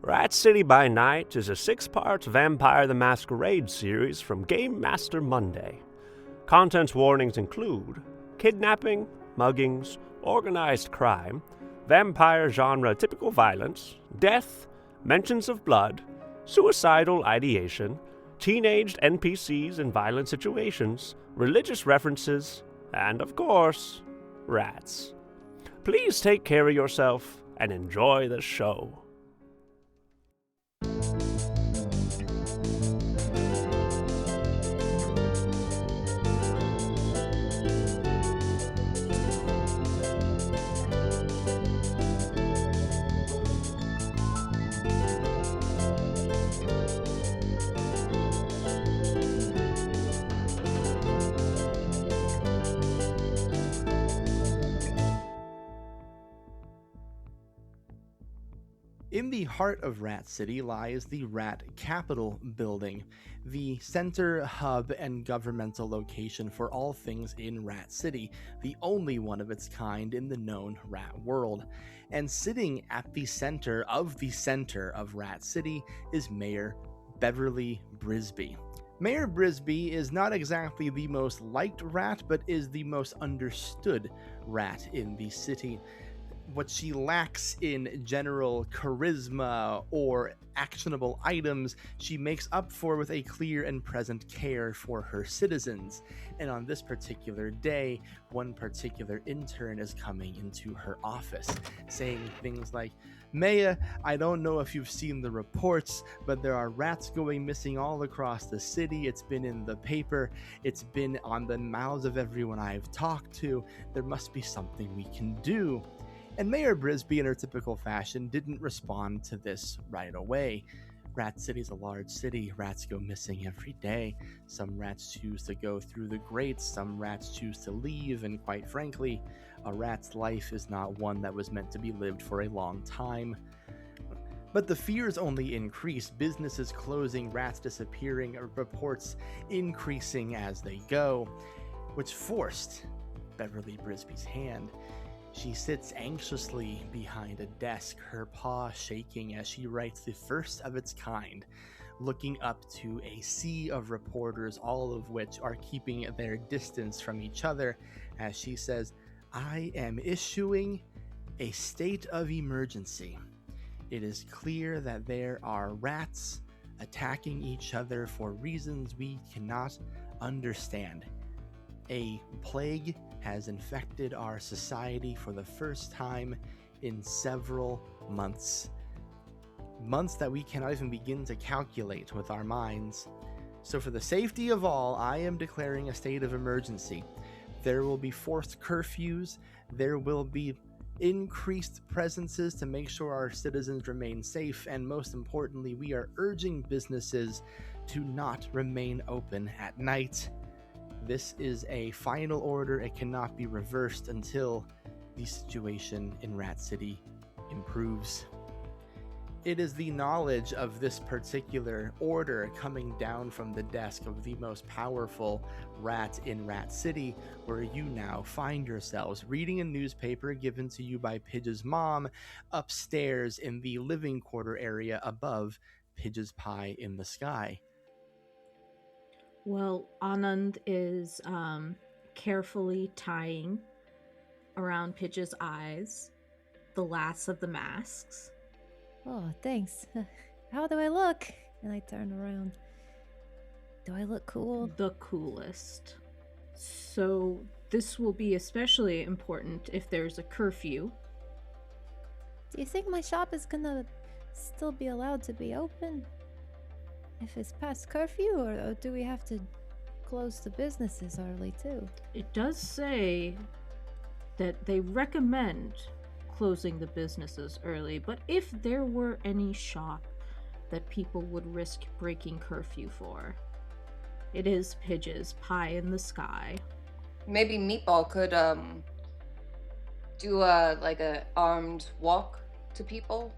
Rat City by Night is a 6-part Vampire the Masquerade series from Game Master Monday. Contents warnings include kidnapping, muggings, organized crime, vampire genre typical violence, death, mentions of blood, suicidal ideation, teenaged NPCs in violent situations, religious references, and of course, rats. Please take care of yourself and enjoy the show. In the heart of Rat City lies the Rat Capitol building, the center, hub, and governmental location for all things in Rat City, the only one of its kind in the known rat world. And sitting at the center of Rat City is Mayor Beverly Brisby. Mayor Brisby is not exactly the most liked rat, but is the most understood rat in the city. What she lacks in general charisma or actionable items, she makes up for with a clear and present care for her citizens. And on this particular day, one particular intern is coming into her office, saying things like, "Maya, I don't know if you've seen the reports, but there are rats going missing all across the city. It's been in the paper. It's been on the mouths of everyone I've talked to. There must be something we can do." And Mayor Brisby, in her typical fashion, didn't respond to this right away. Rat City's a large city. Rats go missing every day. Some rats choose to go through the grates. Some rats choose to leave. And quite frankly, a rat's life is not one that was meant to be lived for a long time. But the fears only increase. Businesses closing, rats disappearing, reports increasing as they go, which forced Beverly Brisby's hand. She sits anxiously behind a desk, her paw shaking as she writes the first of its kind, looking up to a sea of reporters, all of which are keeping their distance from each other, as she says, "I am issuing a state of emergency. It is clear that there are rats attacking each other for reasons we cannot understand. A plague has infected our society for the first time in several months. Months that we cannot even begin to calculate with our minds. So for the safety of all, I am declaring a state of emergency. There will be forced curfews. There will be increased presences to make sure our citizens remain safe. And most importantly, we are urging businesses to not remain open at night. This is a final order. It cannot be reversed until the situation in Rat City improves." It is the knowledge of this particular order coming down from the desk of the most powerful rat in Rat City where you now find yourselves reading a newspaper given to you by Pidge's mom upstairs in the living quarter area above Pidge's pie in the sky. Well, Anand is carefully tying around Pidge's eyes the last of the masks. "Oh, thanks. How do I look?" And I turn around. "Do I look cool?" The coolest. So this will be especially important if there's a curfew. "Do you think my shop is gonna still be allowed to be open if it's past curfew, or do we have to close the businesses early too?" It does say that they recommend closing the businesses early, but if there were any shop that people would risk breaking curfew for, it is Pidge's pie in the sky. Maybe Meatball could do a armed walk to people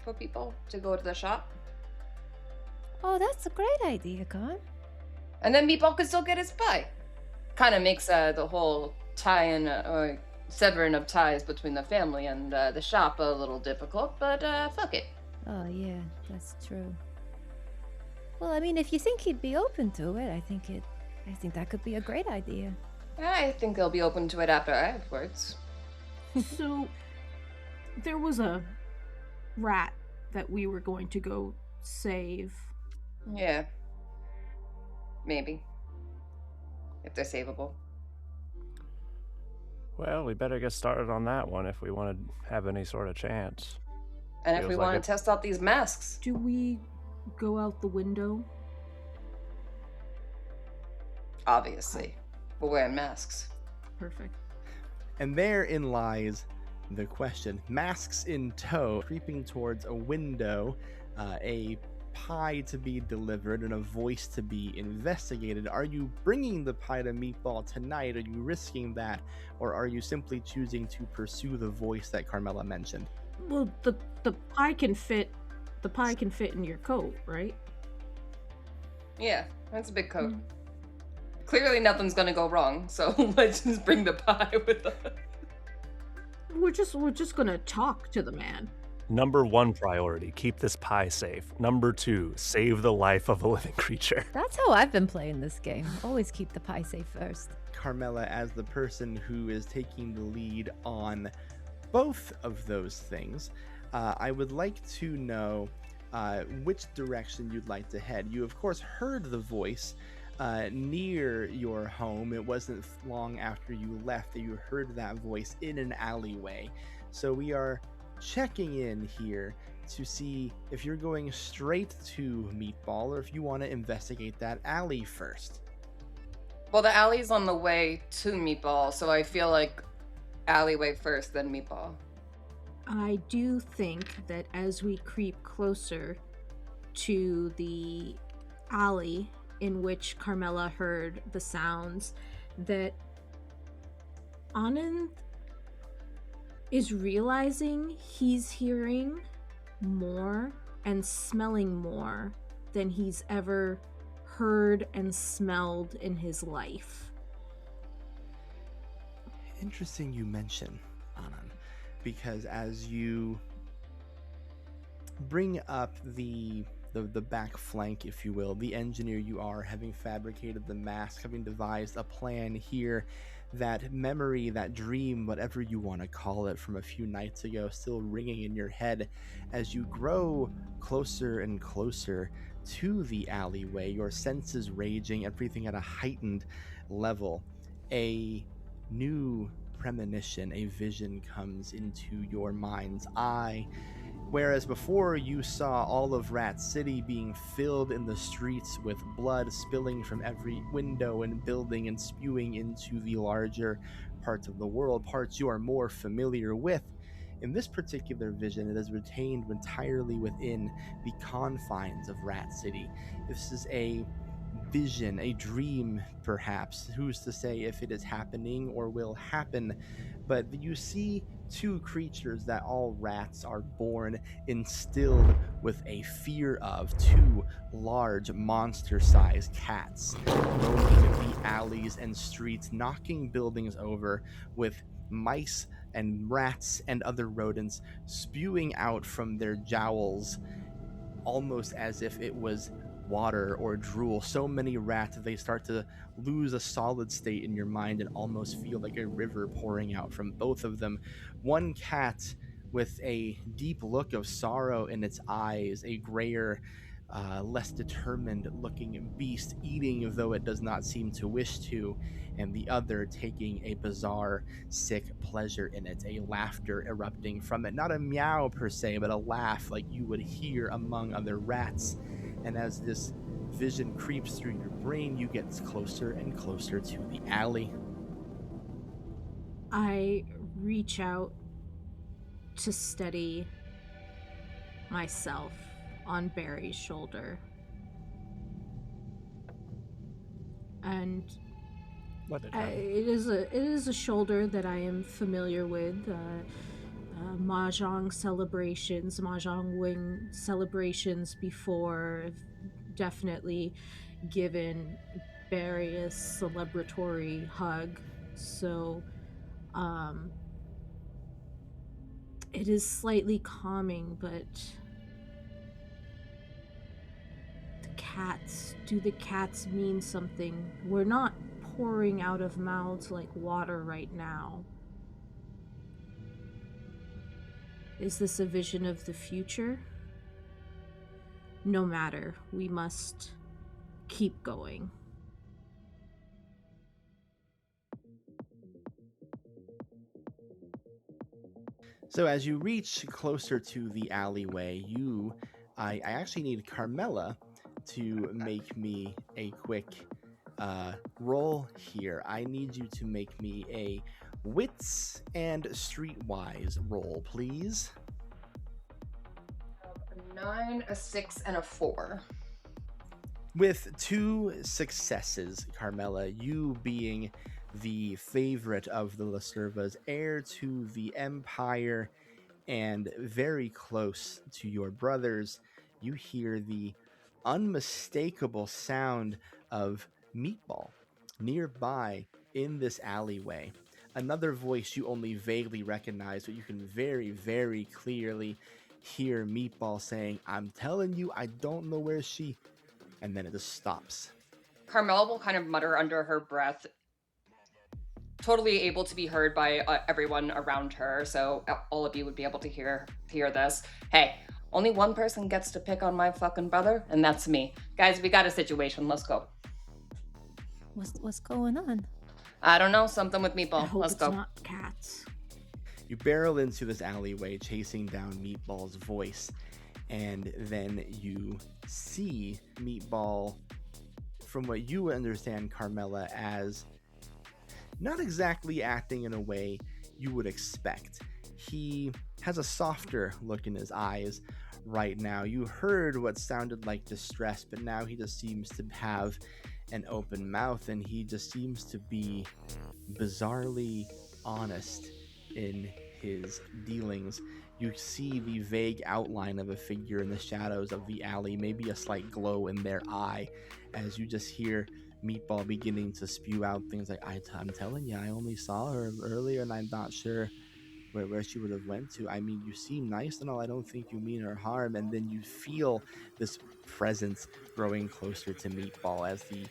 to go to the shop. "Oh, that's a great idea, Con." And then Meatball could still get his pie. Kind of makes the whole tie-in or severing of ties between the family and the shop a little difficult, but fuck it. Oh, yeah, that's true. Well, I mean, if you think he'd be open to it, I think that could be a great idea. I think they'll be open to it afterwards. So, there was a rat that we were going to go save. Yeah. Maybe. If they're savable. Well, we better get started on that one if we want to have any sort of chance. And if Feels we like want to test out these masks. Do we go out the window? Obviously. We're wearing masks. Perfect. And therein lies the question. Masks in tow, creeping towards a window, a pie to be delivered, and a voice to be investigated. Are you bringing the pie to Meatball tonight? Are you risking that? Or are you simply choosing to pursue the voice that Carmela mentioned? Well, the pie can fit. The pie can fit in your coat, right? Yeah, that's a big coat. Clearly nothing's gonna go wrong, so let's just bring the pie with us. We're just gonna talk to the man. Number 1 priority, keep this pie safe. Number 2, save the life of a living creature. That's how I've been playing this game. Always keep the pie safe first. Carmela, as the person who is taking the lead on both of those things, I would like to know which direction you'd like to head. You, of course, heard the voice near your home. It wasn't long after you left that you heard that voice in an alleyway. So we are checking in here to see if you're going straight to Meatball or if you want to investigate that alley first. Well, the alley's on the way to Meatball, so I feel like alleyway first, then Meatball. I do think that as we creep closer to the alley in which Carmela heard the sounds, that Anand is realizing he's hearing more and smelling more than he's ever heard and smelled in his life. Interesting you mention Anand, because as you bring up the back flank, if you will, the engineer you are, having fabricated the mask, having devised a plan here, that memory, that dream, whatever you want to call it, from a few nights ago, still ringing in your head as you grow closer and closer to the alleyway, your senses raging, everything at a heightened level. A new premonition, a vision comes into your mind's eye. Whereas before you saw all of Rat City being filled in the streets with blood spilling from every window and building and spewing into the larger parts of the world, parts you are more familiar with, in this particular vision, it is retained entirely within the confines of Rat City. This is a vision, a dream perhaps. Who's to say if it is happening or will happen? But you see two creatures that all rats are born instilled with a fear of, two large monster-sized cats roaming the alleys and streets, knocking buildings over, with mice and rats and other rodents spewing out from their jowls almost as if it was water or drool. So many rats that they start to lose a solid state in your mind and almost feel like a river pouring out from both of them. One cat with a deep look of sorrow in its eyes, a grayer, less determined looking beast, eating though it does not seem to wish to, and the other taking a bizarre, sick pleasure in it, a laughter erupting from it. Not a meow per se, but a laugh like you would hear among other rats. And as this vision creeps through your brain, you get closer and closer to the alley. I reach out to steady myself on Barry's shoulder. And it is a shoulder that I am familiar with. Mahjong celebrations, Mahjong wing celebrations before, have definitely given Barry a celebratory hug. So, it is slightly calming, but cats? Do the cats mean something? We're not pouring out of mouths like water right now. Is this a vision of the future? No matter, we must keep going. So as you reach closer to the alleyway, I actually need Carmela to make me a quick roll here. I need you to make me a wits and streetwise roll, please. A 9, a 6, and a 4. With 2 successes, Carmela, you being the favorite of the Lacervas, heir to the Empire, and very close to your brothers, you hear the unmistakable sound of Meatball nearby in this alleyway. Another voice you only vaguely recognize, but you can very, very clearly hear Meatball saying, "I'm telling you, I don't know where she..." And then it just stops. Carmel will kind of mutter under her breath, totally able to be heard by everyone around her, so all of you would be able to hear this. Hey, only one person gets to pick on my fucking brother, and that's me. Guys, we got a situation. Let's go. What's going on? I don't know. Something with I Meatball. hope Let's it's go. not cats. You barrel into this alleyway, chasing down Meatball's voice, and then you see Meatball, from what you understand, Carmela, as not exactly acting in a way you would expect. He has a softer look in his eyes right now. You heard what sounded like distress, but now he just seems to have an open mouth, and he just seems to be bizarrely honest in his dealings. You see the vague outline of a figure in the shadows of the alley, maybe a slight glow in their eye, as you just hear Meatball beginning to spew out things like, I'm telling you, I only saw her earlier and I'm not sure where she would have went to. I mean, you seem nice and all, I don't think you mean her harm. And then you feel this presence growing closer to Meatball as the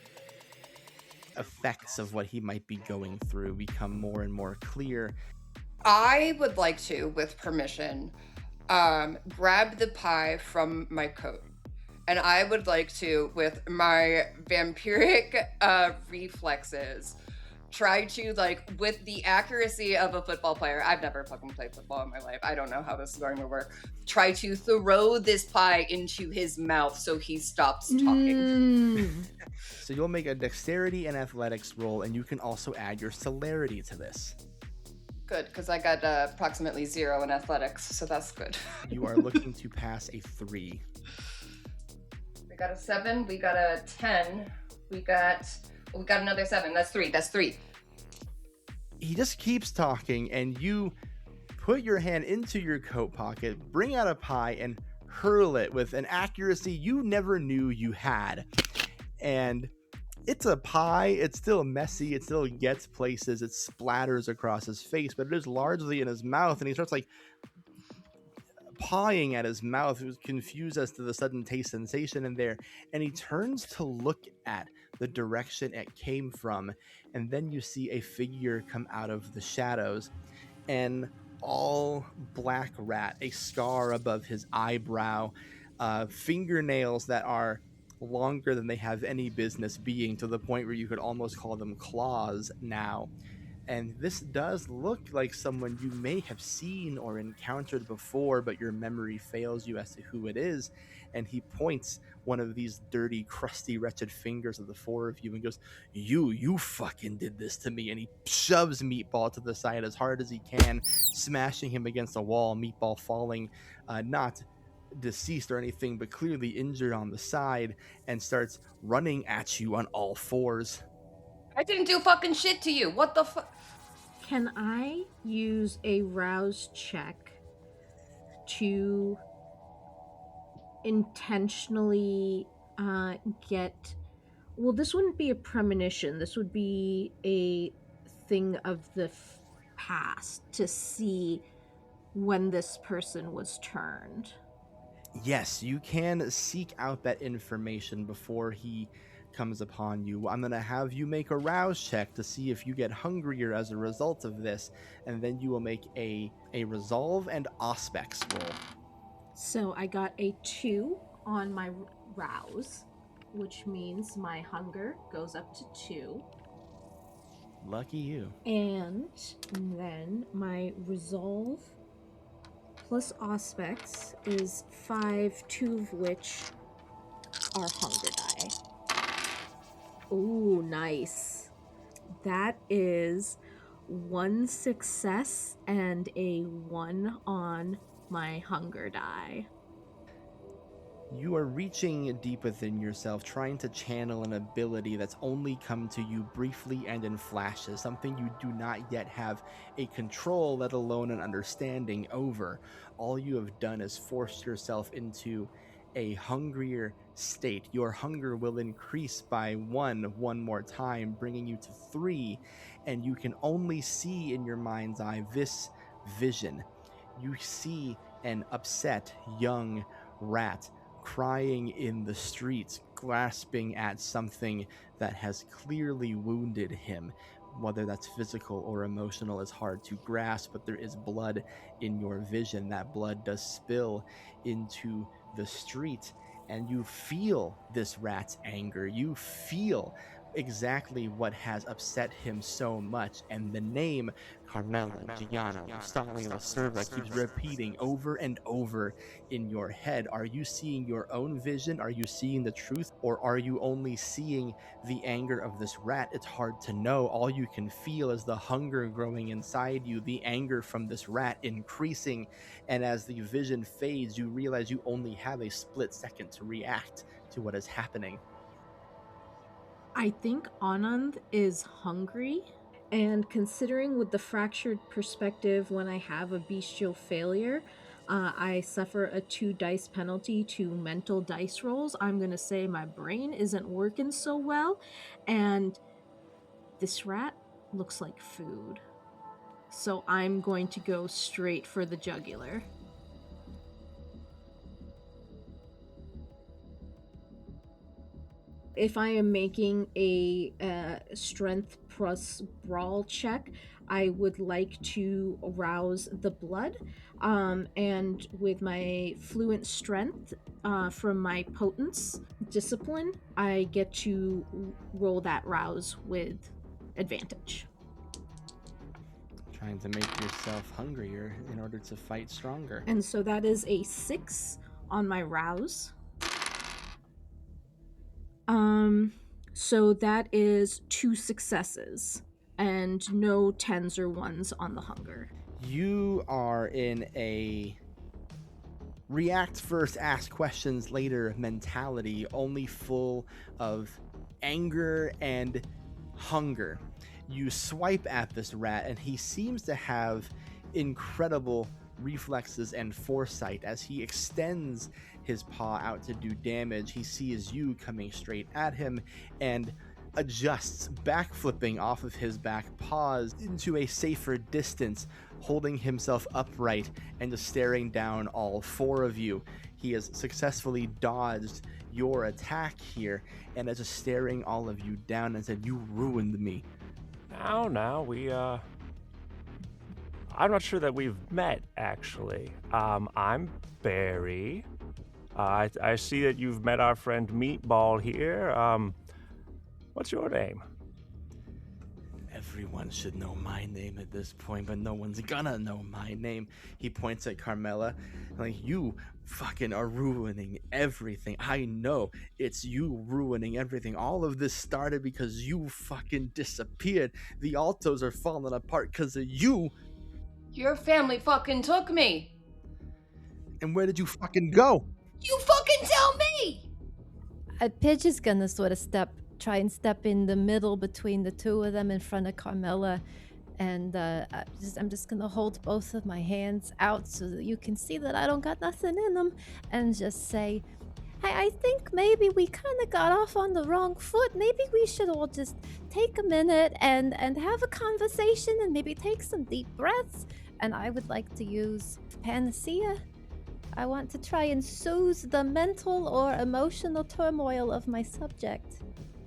effects of what he might be going through become more and more clear. I would like to, with permission, grab the pie from my coat. And I would like to, with my vampiric reflexes, try to, like, with the accuracy of a football player, I've never fucking played football in my life, I don't know how this is going to work, try to throw this pie into his mouth so he stops talking. So you'll make a dexterity and athletics roll, and you can also add your celerity to this. Good, because I got approximately 0 in athletics, so that's good. You are looking to pass a 3. We got a 7, we got a 10, we got another 7. That's 3. He just keeps talking, and you put your hand into your coat pocket, bring out a pie, and hurl it with an accuracy you never knew you had. And it's a pie, it's still messy, it still gets places, it splatters across his face, but it is largely in his mouth, and he starts like pawing at his mouth. He was confused as to the sudden taste sensation in there, and he turns to look at the direction it came from, and then you see a figure come out of the shadows, and all black rat, a scar above his eyebrow, fingernails that are longer than they have any business being, to the point where you could almost call them claws now. And this does look like someone you may have seen or encountered before, but your memory fails you as to who it is. And he points one of these dirty, crusty, wretched fingers at the 4 of you and goes, You fucking did this to me. And he shoves Meatball to the side as hard as he can, smashing him against a wall, Meatball falling, not deceased or anything, but clearly injured on the side, and starts running at you on all 4s. I didn't do fucking shit to you. What the fuck? Can I use a rouse check to intentionally get... Well, this wouldn't be a premonition. This would be a thing of the past to see when this person was turned. Yes, you can seek out that information before he comes upon you. I'm going to have you make a rouse check to see if you get hungrier as a result of this, and then you will make a resolve and aspects roll. So I got a 2 on my rouse, which means my hunger goes up to 2. Lucky you. And then my resolve plus aspects is 5, 2 of which are hunger die. Ooh, nice. That is 1 success and a 1 on my hunger die. You are reaching deep within yourself, trying to channel an ability that's only come to you briefly and in flashes, something you do not yet have a control, let alone an understanding over. All you have done is forced yourself into a hungrier state. Your hunger will increase by one more time, bringing you to 3, and you can only see in your mind's eye this vision. You see an upset young rat crying in the streets, grasping at something that has clearly wounded him. Whether that's physical or emotional is hard to grasp, but there is blood in your vision. That blood does spill into the street, and you feel this rat's anger. You feel exactly what has upset him so much, and the name Carmela, Gianna, Stalin, Serva keeps repeating over and over in your head. Are you seeing your own vision? Are you seeing the truth? Or are you only seeing the anger of this rat? It's hard to know. All you can feel is the hunger growing inside you, the anger from this rat increasing, and as the vision fades, you realize you only have a split second to react to what is happening. I think Anand is hungry, and considering with the fractured perspective, when I have a bestial failure, I suffer a 2 dice penalty to mental dice rolls. I'm going to say my brain isn't working so well, and this rat looks like food. So I'm going to go straight for the jugular. If I am making a strength plus brawl check, I would like to arouse the blood. And with my fluent strength from my potence discipline, I get to roll that rouse with advantage. Trying to make yourself hungrier in order to fight stronger. And so that is a 6 on my rouse. So that is 2 successes and no 10s or 1s on the hunger. You are in a react first, ask questions later mentality, only full of anger and hunger. You swipe at this rat, and he seems to have incredible reflexes and foresight. As he extends his paw out to do damage, he sees you coming straight at him and adjusts, backflipping off of his back paws into a safer distance, holding himself upright and just staring down all 4 of you. He has successfully dodged your attack here and is just staring all of you down and said, "You ruined me." Now, I'm not sure that we've met, actually. I'm Barry. I see that you've met our friend Meatball here. What's your name? Everyone should know my name at this point, but no one's gonna know my name. He points at Carmela, like, "You fucking are ruining everything. I know it's you ruining everything. All of this started because you fucking disappeared. The Altos are falling apart because of you. Your family fucking took me. And where did you fucking go?" You fucking tell me! Pidge is gonna sort of try and step in the middle between the 2 of them in front of Carmela, and I'm just gonna hold both of my hands out so that you can see that I don't got nothing in them, and just say, "Hey, I think maybe we kind of got off on the wrong foot. Maybe we should all just take a minute and have a conversation and maybe take some deep breaths. And I would like to use Panacea." I want to try and soothe the mental or emotional turmoil of my subject,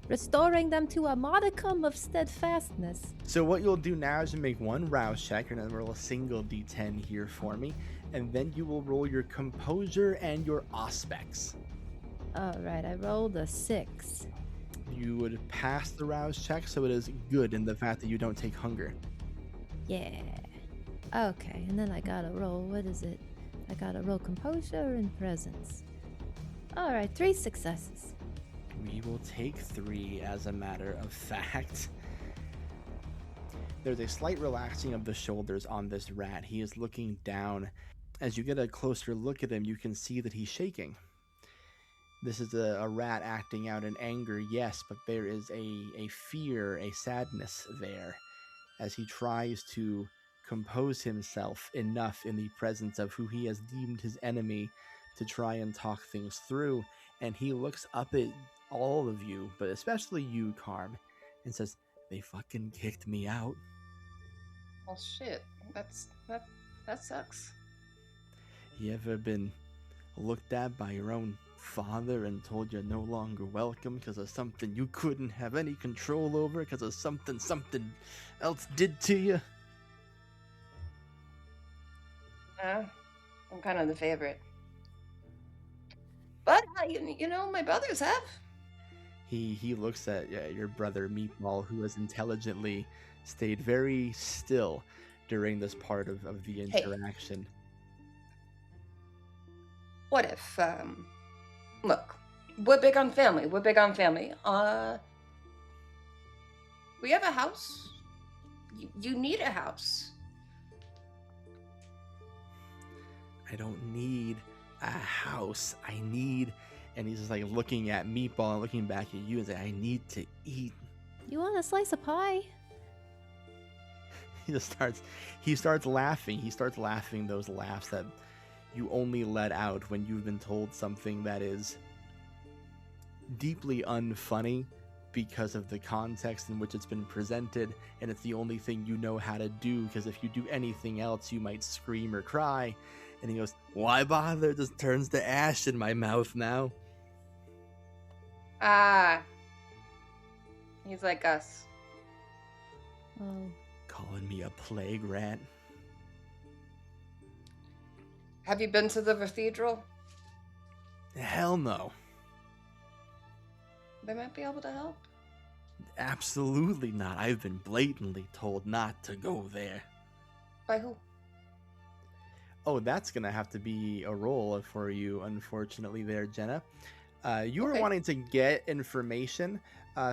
restoring them to a modicum of steadfastness. So what you'll do now is you make one rouse check. You're going to roll a single d10 here for me, and then you will roll your composure and your aspects. All right, I rolled a 6. You would pass the rouse check, so it is good in the fact that you don't take hunger. Yeah. Okay, and then I gotta roll, what is it? I gotta roll composure and presence. All right, 3 successes. We will take 3 as a matter of fact. There's a slight relaxing of the shoulders on this rat. He is looking down. As you get a closer look at him, you can see that he's shaking. This is a rat acting out in anger, yes, but there is a fear, a sadness there, as he tries to compose himself enough in the presence of who he has deemed his enemy to try and talk things through. And he looks up at all of you, but especially you, Carm, and says, "They fucking kicked me out." Well, shit. That sucks. You ever been looked at by your own father and told you're no longer welcome because of something you couldn't have any control over because of something else did to you? I'm kind of the favorite. But, you know, my brothers have. He looks at your brother Meatball, who has intelligently stayed very still during this part of the interaction. What if, look, we're big on family. We have a house. You need a house. I don't need a house. I need... And he's just like looking at Meatball and looking back at you and saying, "I need to eat." You want a slice of pie? He starts laughing. He starts laughing those laughs that you only let out when you've been told something that is deeply unfunny because of the context in which it's been presented, and it's the only thing you know how to do, because if you do anything else you might scream or cry. And he goes, "Why bother? It just turns to ash in my mouth now." He's like us. Oh. Calling me a plague rat? Have you been to the cathedral? Hell no. They might be able to help. Absolutely not. I've been blatantly told not to go there. By who? Oh, that's gonna have to be a roll for you, unfortunately, there, Jenna. You were Okay. wanting to get information,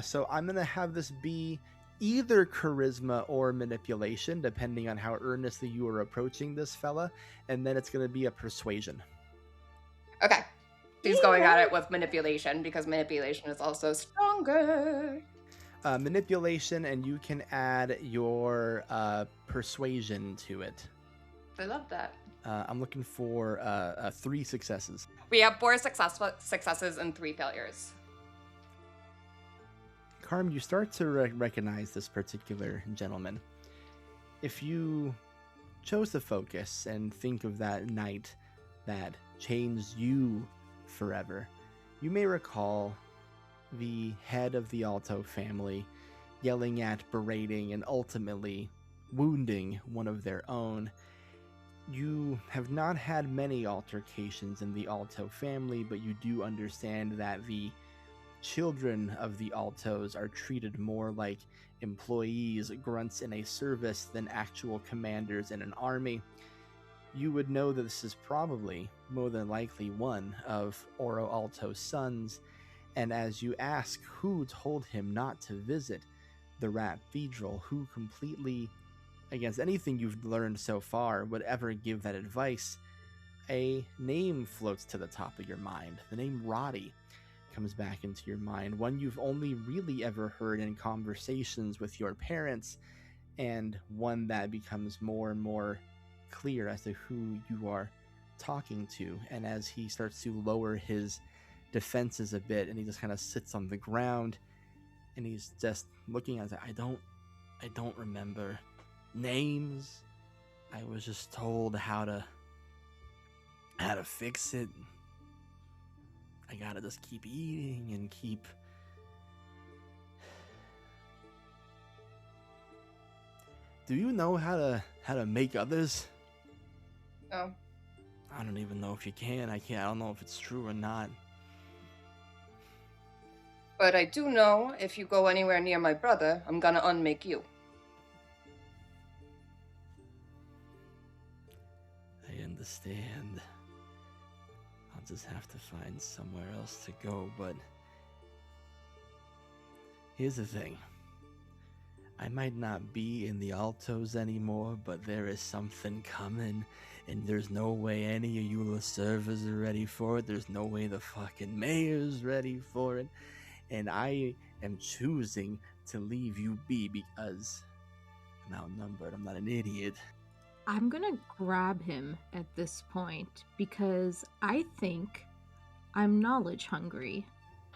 so I'm gonna have this be either charisma or manipulation, depending on how earnestly you are approaching this fella, and then it's gonna be a persuasion. Okay. She's going at it with manipulation, because manipulation is also stronger. Manipulation, and you can add your persuasion to it. I love that. I'm looking for 3 successes. We have 4 successes and 3 failures. Carm, you start to recognize this particular gentleman. If you chose to focus and think of that night that changed you forever, you may recall the head of the Alto family yelling at, berating, and ultimately wounding one of their own. You have not had many altercations in the Alto family, but you do understand that the children of the Altos are treated more like employees, grunts in a service, than actual commanders in an army. You would know that this is probably, more than likely, one of Oro Alto's sons, and as you ask who told him not to visit the Rat Cathedral, who completely, against anything you've learned so far, would ever give that advice, a name floats to the top of your mind. The name Roddy comes back into your mind, one you've only really ever heard in conversations with your parents, and one that becomes more and more clear as to who you are talking to. And as he starts to lower his defenses a bit, and he just kind of sits on the ground, and he's just looking at it, I don't remember names. I was just told how how to fix it. I gotta just keep eating and keep... Do you know how to make others? No. I don't even know if you can. I don't know if it's true or not. But I do know if you go anywhere near my brother, I'm gonna unmake you. I understand. I'll just have to find somewhere else to go, but here's the thing. I might not be in the Altos anymore, but there is something coming, and there's no way any of you servers are ready for it. There's no way the fucking mayor's ready for it, and I am choosing to leave you be because I'm outnumbered. I'm not an idiot. I'm gonna grab him at this point because I think I'm knowledge hungry,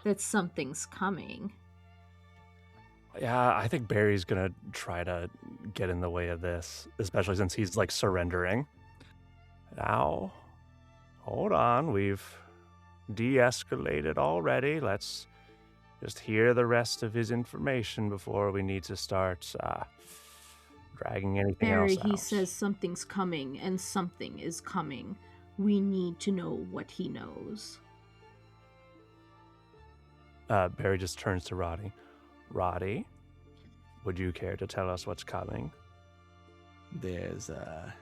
that something's coming. Yeah, I think Barry's gonna try to get in the way of this, especially since he's like surrendering. Now, hold on, we've de-escalated already. Let's just hear the rest of his information before we need to start dragging anything Barry, else out. he says something's coming and something is coming. We need to know what he knows. Barry just turns to Roddy. Roddy, would you care to tell us what's coming? There's, I'm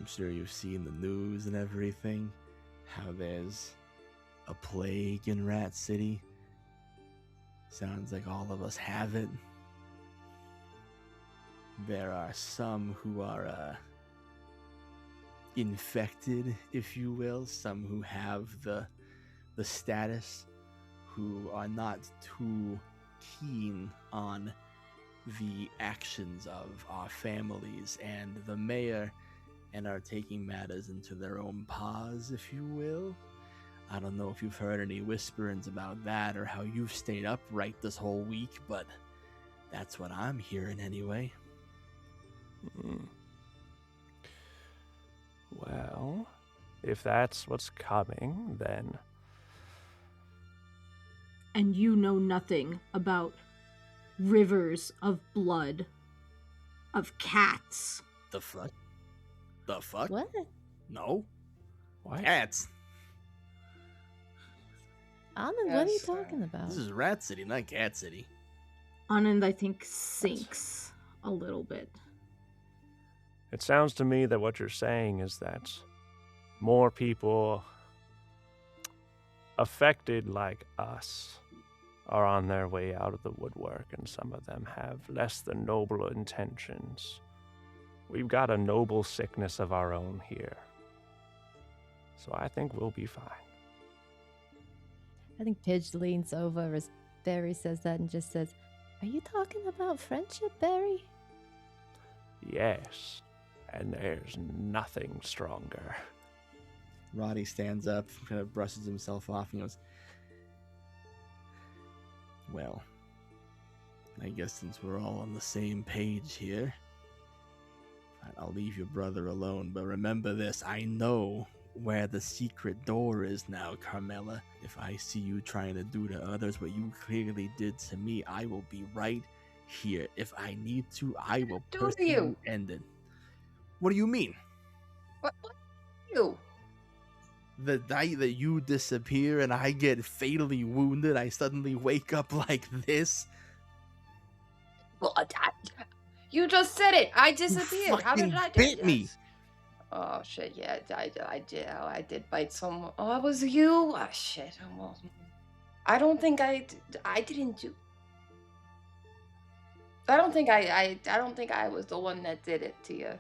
sure you've seen the news and everything, how there's a plague in Rat City. Sounds like all of us have it. There are some who are, infected, if you will, some who have the status, who are not too keen on the actions of our families and the mayor, and are taking matters into their own paws, if you will. I don't know if you've heard any whisperings about that or how you've stayed upright this whole week, but that's what I'm hearing anyway. Well, if that's what's coming, then... And you know nothing about rivers of blood, of cats. The fuck? The fuck? What? No. What? Cats. Anand, what are you Yes, talking about? This is Rat City, not Cat City. Anand, I think, sinks a little bit. It sounds to me that what you're saying is that more people affected like us are on their way out of the woodwork, and some of them have less than noble intentions. We've got a noble sickness of our own here. So I think we'll be fine. I think Pidge leans over as Barry says that and just says, "Are you talking about friendship, Barry?" Yes, and there's nothing stronger. Roddy stands up, kind of brushes himself off, and goes, "Well, I guess since we're all on the same page here, I'll leave your brother alone. But remember this, I know where the secret door is now, Carmela. If I see you trying to do to others what you clearly did to me, I will be right here. If I need to, I will Do to personally you? end it." What do you mean? What you? The night that you disappear and I get fatally wounded, I suddenly wake up like this? Well, you just said it. I disappeared. How did fucking I do bit that? me. Oh shit! Yeah, I did bite someone. Oh, it was you. Oh shit! I don't think I didn't do. I don't think I was the one that did it to you.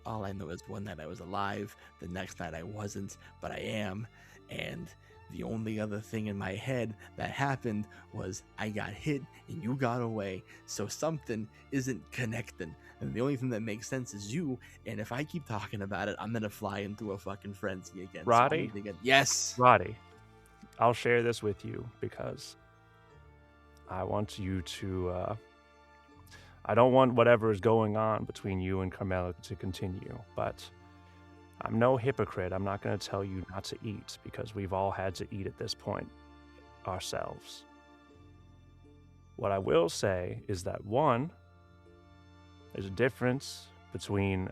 All I know is one night I was alive, the next night I wasn't, but I am, and the only other thing in my head that happened was I got hit and you got away, so something isn't connecting, and the only thing that makes sense is you, and if I keep talking about it, I'm gonna fly into a fucking frenzy again. So I Roddy? need to get... Yes! Roddy, I'll share this with you because I want you to, I don't want whatever is going on between you and Carmela to continue, but I'm no hypocrite. I'm not going to tell you not to eat, because we've all had to eat at this point ourselves. What I will say is that, one, there's a difference between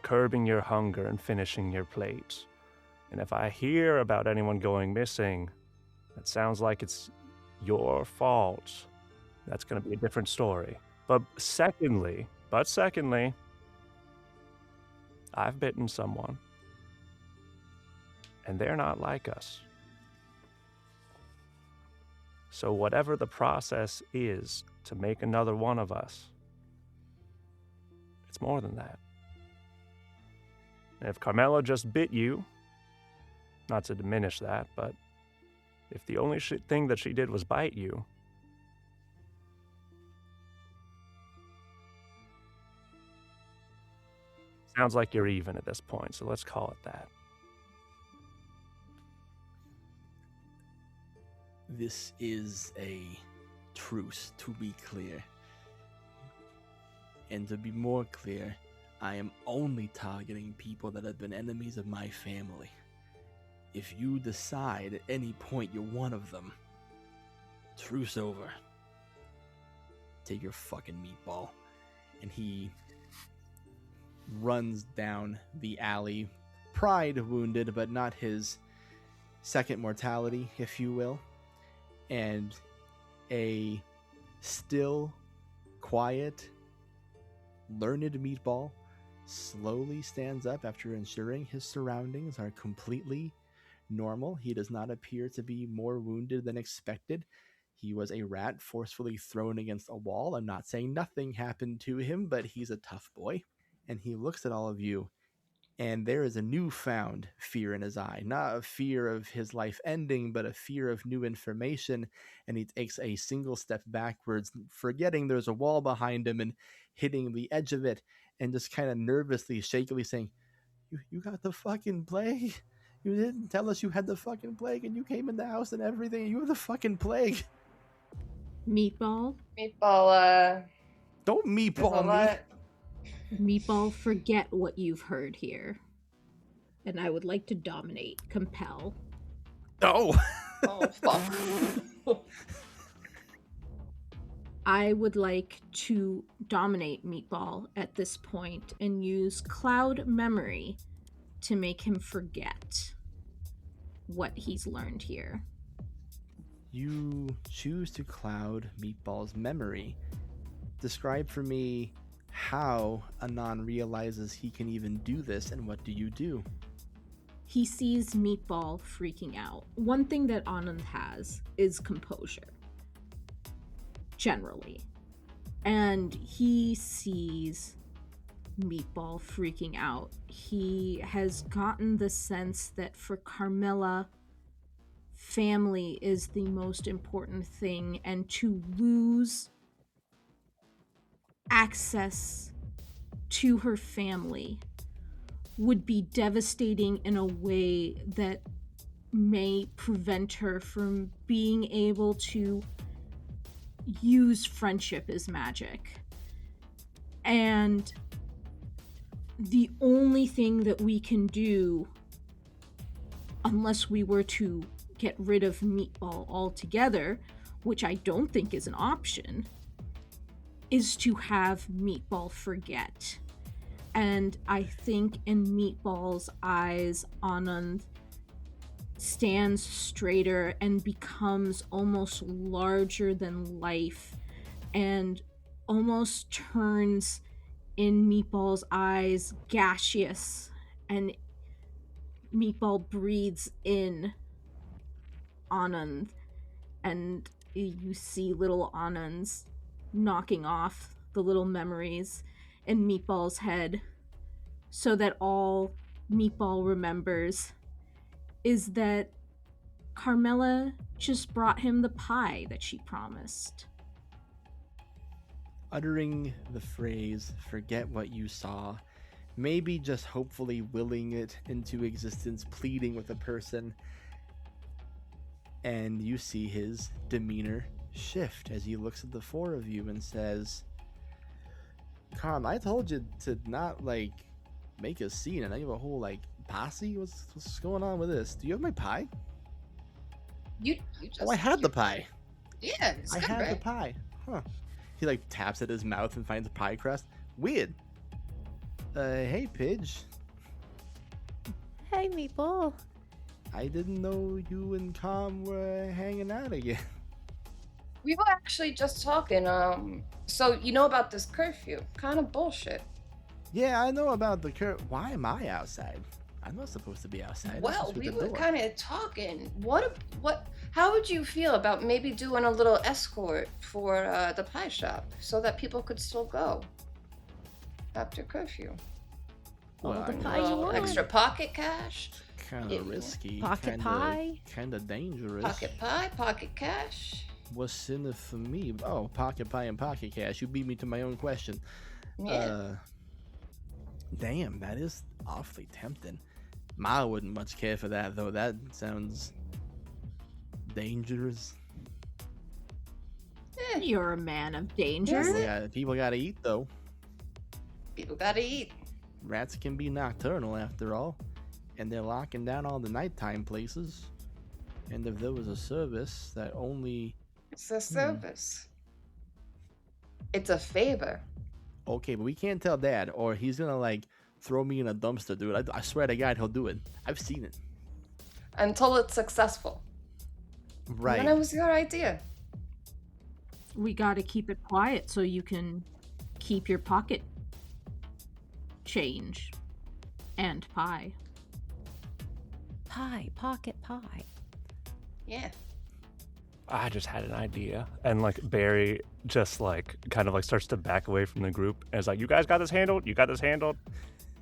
curbing your hunger and finishing your plate. And if I hear about anyone going missing, that sounds like it's your fault. That's going to be a different story. But secondly, I've bitten someone, and they're not like us. So whatever the process is to make another one of us, it's more than that. And if Carmela just bit you, not to diminish that, but if the only thing that she did was bite you, sounds like you're even at this point, so let's call it that. This is a truce, to be clear. And to be more clear, I am only targeting people that have been enemies of my family. If you decide at any point you're one of them, truce over. Take your fucking meatball. And he runs down the alley, pride wounded, but not his second mortality, if you will. And a still, quiet, learned meatball slowly stands up after ensuring his surroundings are completely normal. He does not appear to be more wounded than expected. He was a rat forcefully thrown against a wall. I'm not saying nothing happened to him, but he's a tough boy. And he looks at all of you, and there is a newfound fear in his eye. Not a fear of his life ending, but a fear of new information. And he takes a single step backwards, forgetting there's a wall behind him and hitting the edge of it, and just kind of nervously, shakily saying, You got the fucking plague? You didn't tell us you had the fucking plague, and you came in the house and everything, and you have the fucking plague. Meatball? Don't meatball me. Meatball, forget what you've heard here. And I would like to dominate, compel. No. Oh, fuck. I would like to dominate Meatball at this point and use Cloud Memory to make him forget what he's learned here. You choose to cloud Meatball's memory. Describe for me how Anon realizes he can even do this, and what do you do? He sees Meatball freaking out. One thing that Anand has is composure. Generally. And he sees Meatball freaking out. He has gotten the sense that for Carmela, family is the most important thing, and to lose access to her family would be devastating in a way that may prevent her from being able to use friendship as magic. And the only thing that we can do, unless we were to get rid of Meatball altogether, which I don't think is an option, is to have Meatball forget. And I think in Meatball's eyes, Anand stands straighter and becomes almost larger than life, and almost turns in Meatball's eyes gaseous, and Meatball breathes in Anand, and you see little Anand's knocking off the little memories in Meatball's head, so that all Meatball remembers is that Carmela just brought him the pie that she promised. Uttering the phrase, forget what you saw, maybe just hopefully willing it into existence, pleading with a person, and you see his demeanor shift as he looks at the four of you and says, Carm, I told you to not, make a scene, and I have a whole like posse. What's going on with this? Do you have my pie? You just. Oh, I had the pie. Yeah, it's I good, had the right? pie. Huh. He like taps at his mouth and finds a pie crust. Weird. Hey, Pidge. Hey, Meatball. I didn't know you and Tom were hanging out again. We were actually just talking. So you know about this curfew? Kind of bullshit. Yeah, I know about the Why am I outside? I'm not supposed to be outside. I'm Well, supposed to be we at the were door. kind of talking. What? How would you feel about maybe doing a little escort for the pie shop so that people could still go after curfew? All Well, the I mean, pie you want. Extra pocket cash, kind Yeah. of risky. Pocket pie. Kind of dangerous. pocket pie, pocket cash. What's in it for me? Oh, pocket pie and pocket cash. You beat me to my own question. Yeah. Damn, that is awfully tempting. Ma wouldn't much care for that, though. That sounds dangerous. You're a man of danger. People gotta eat, though. People gotta eat. Rats can be nocturnal, after all. And they're locking down all the nighttime places. And if there was a service that only... It's a service. It's a favor. Okay, but we can't tell Dad, or he's gonna, like, throw me in a dumpster, dude. I swear to God, he'll do it. I've seen it. Until it's successful. Right. And it was your idea. We gotta keep it quiet so you can keep your pocket change and pie. Pie, pocket pie. Yeah. I just had an idea. And like Barry just like kind of like starts to back away from the group and is like, you guys got this handled? You got this handled?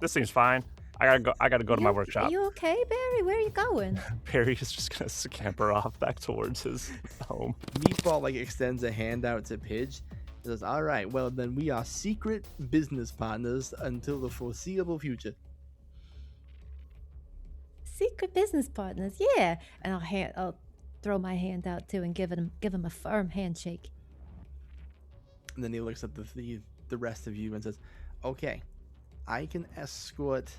This seems fine. I gotta go to my workshop. Are you okay, Barry? Where are you going? Barry is just gonna scamper off back towards his home. Meatball like extends a hand out to Pidge. He says, "All right, well then we are secret business partners until the foreseeable future." Secret business partners, yeah. And I'll throw my hand out too and give him a firm handshake. And then he looks at the rest of you and says, "Okay, I can escort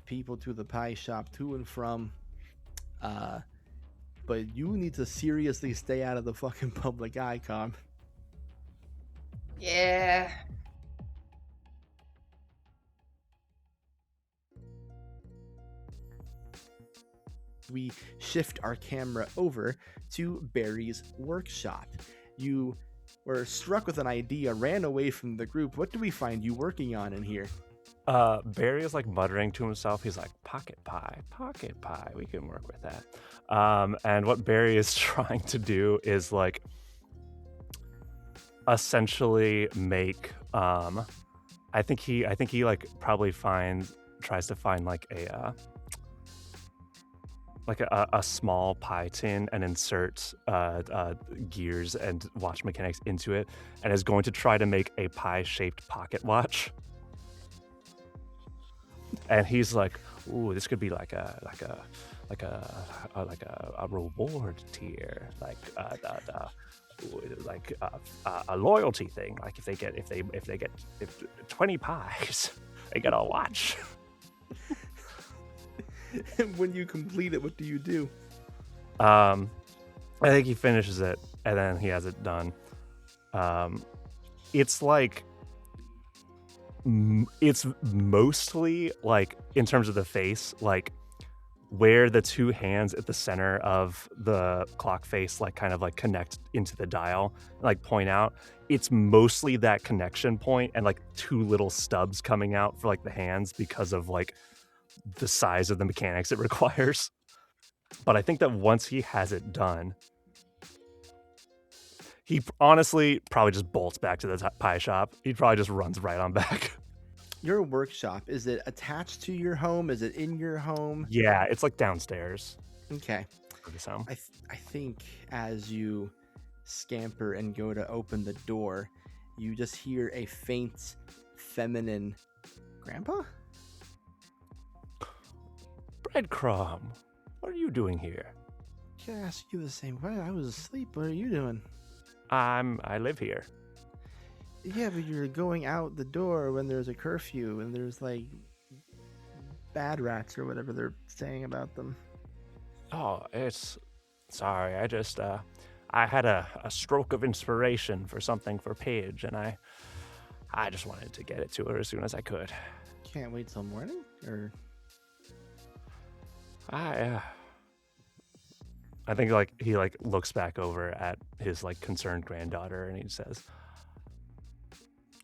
people to the pie shop to and from, but you need to seriously stay out of the fucking public eye, Carm." Yeah. We shift our camera over to Barry's workshop. You were struck with an idea, ran away from the group. What do we find you working on in here? Barry is like muttering to himself. He's like, pocket pie, we can work with that. And what Barry is trying to do is like essentially make I think he like probably tries to find like a small pie tin and insert gears and watch mechanics into it, and is going to try to make a pie-shaped pocket watch. And he's like, "Ooh, this could be like a reward tier, like a loyalty thing. Like if they get 20 pies, they get a watch." When you complete it, what do you do? I think he finishes it and then he has it done. It's like it's mostly like in terms of the face, like where the two hands at the center of the clock face like kind of like connect into the dial, like point out. It's mostly that connection point and like two little stubs coming out for like the hands because of like the size of the mechanics it requires. But I think that once he has it done, he honestly probably just bolts back to the pie shop. He probably just runs right on back. Your workshop, is it attached to your home? Is it in your home? Yeah, it's like downstairs. Okay. For this home. I think as you scamper and go to open the door, you just hear a faint feminine "Grandpa?" Breadcrumb, what are you doing here? I asked you the same way. I was asleep. What are you doing? I live here. Yeah, but you're going out the door when there's a curfew and there's like bad rats or whatever they're saying about them. Oh, sorry. I had a stroke of inspiration for something for Paige, and I just wanted to get it to her as soon as I could. Can't wait till morning, or I think he looks back over at his concerned granddaughter, and he says,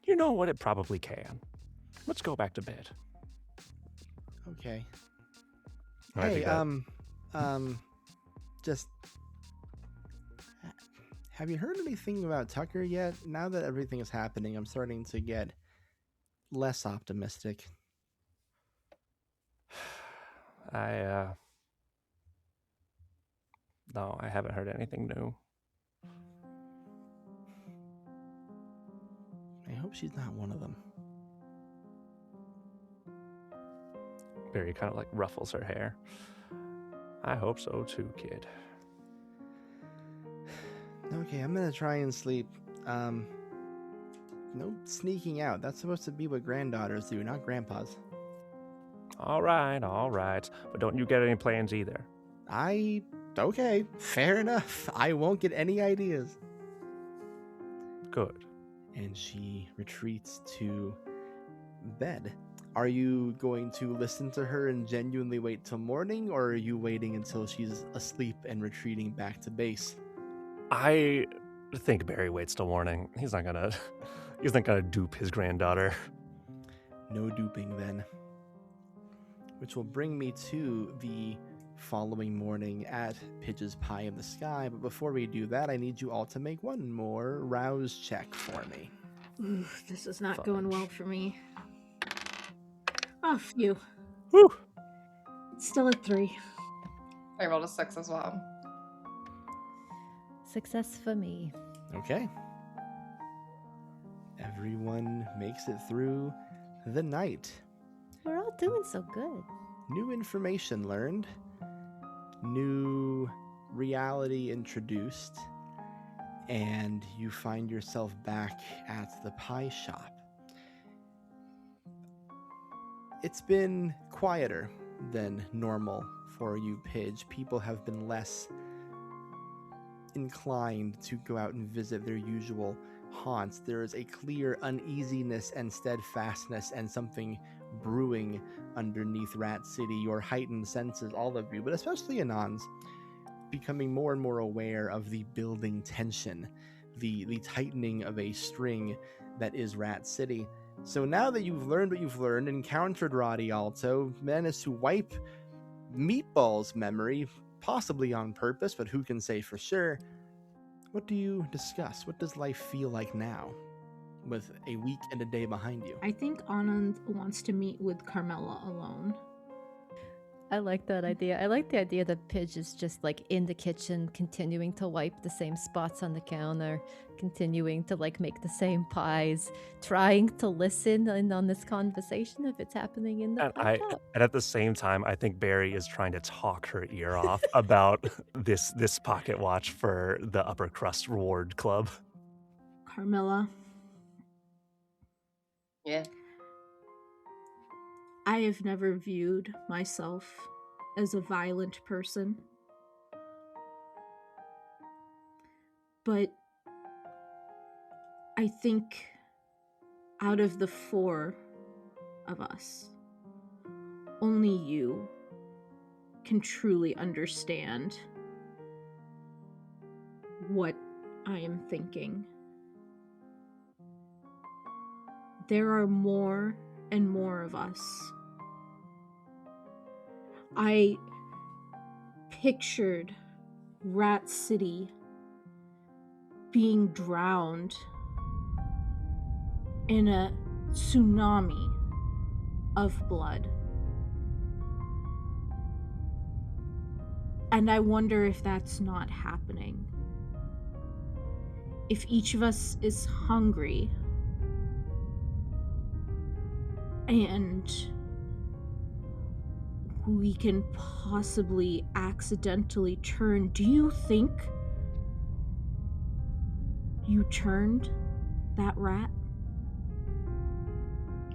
"You know what? It probably can. Let's go back to bed." okay. I Hey, think that- just have you heard anything about Tucker yet? Now that everything is happening, I'm starting to get less optimistic. No, I haven't heard anything new. I hope she's not one of them. Barry kind of ruffles her hair. I hope so too, kid. Okay, I'm gonna try and sleep. No sneaking out. That's supposed to be what granddaughters do, not grandpas. All right. But don't you get any plans either. Okay, fair enough. I won't get any ideas. Good. And she retreats to bed. Are you going to listen to her and genuinely wait till morning, or are you waiting until she's asleep and retreating back to base? I think Barry waits till morning. He's not gonna dupe his granddaughter. No duping then. Which will bring me to the following morning at Pidge's Pie in the Sky. But before we do that, I need you all to make one more rouse check for me. Ooh, this is not going well for me. Oh, phew. Woo! Still at 3. I rolled a 6 as well. Success for me. Okay. Everyone makes it through the night. We're all doing so good. New information learned. New reality introduced. And you find yourself back at the pie shop. It's been quieter than normal for you, Pidge. People have been less inclined to go out and visit their usual haunts. There is a clear uneasiness and steadfastness and something brewing underneath Rat City. Your heightened senses, all of you, but especially Anons, becoming more and more aware of the building tension, the tightening of a string that is Rat City. So now that you've learned what you've learned, encountered Roddy Alto, managed to wipe Meatball's memory, possibly on purpose, but who can say for sure, what do you discuss? What does life feel like now, with a week and a day behind you? I think Anand wants to meet with Carmela alone. I like that idea. I like the idea that Pidge is just in the kitchen, continuing to wipe the same spots on the counter, continuing to make the same pies, trying to listen in on this conversation if it's happening in the pie shop. And at the same time, I think Barry is trying to talk her ear off about this pocket watch for the Upper Crust Reward Club. Carmela, Yeah. I have never viewed myself as a violent person. But I think out of the 4 of us, only you can truly understand what I am thinking. There are more and more of us. I pictured Rat City being drowned in a tsunami of blood. And I wonder if that's not happening. If each of us is hungry and we can possibly accidentally turn. Do you think you turned that rat?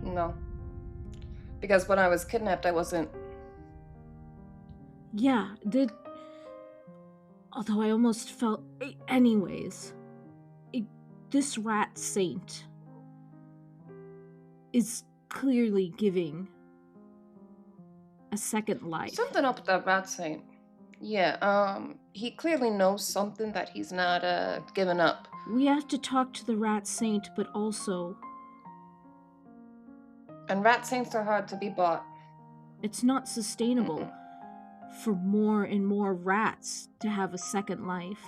No. Because when I was kidnapped, I wasn't. Yeah, although I almost felt. Anyways, this rat saint is clearly giving a second life. Something up with that rat saint. Yeah, he clearly knows something that he's not, giving up. We have to talk to the rat saint, but also, And rat saints are hard to be bought. it's not sustainable for more and more rats to have a second life.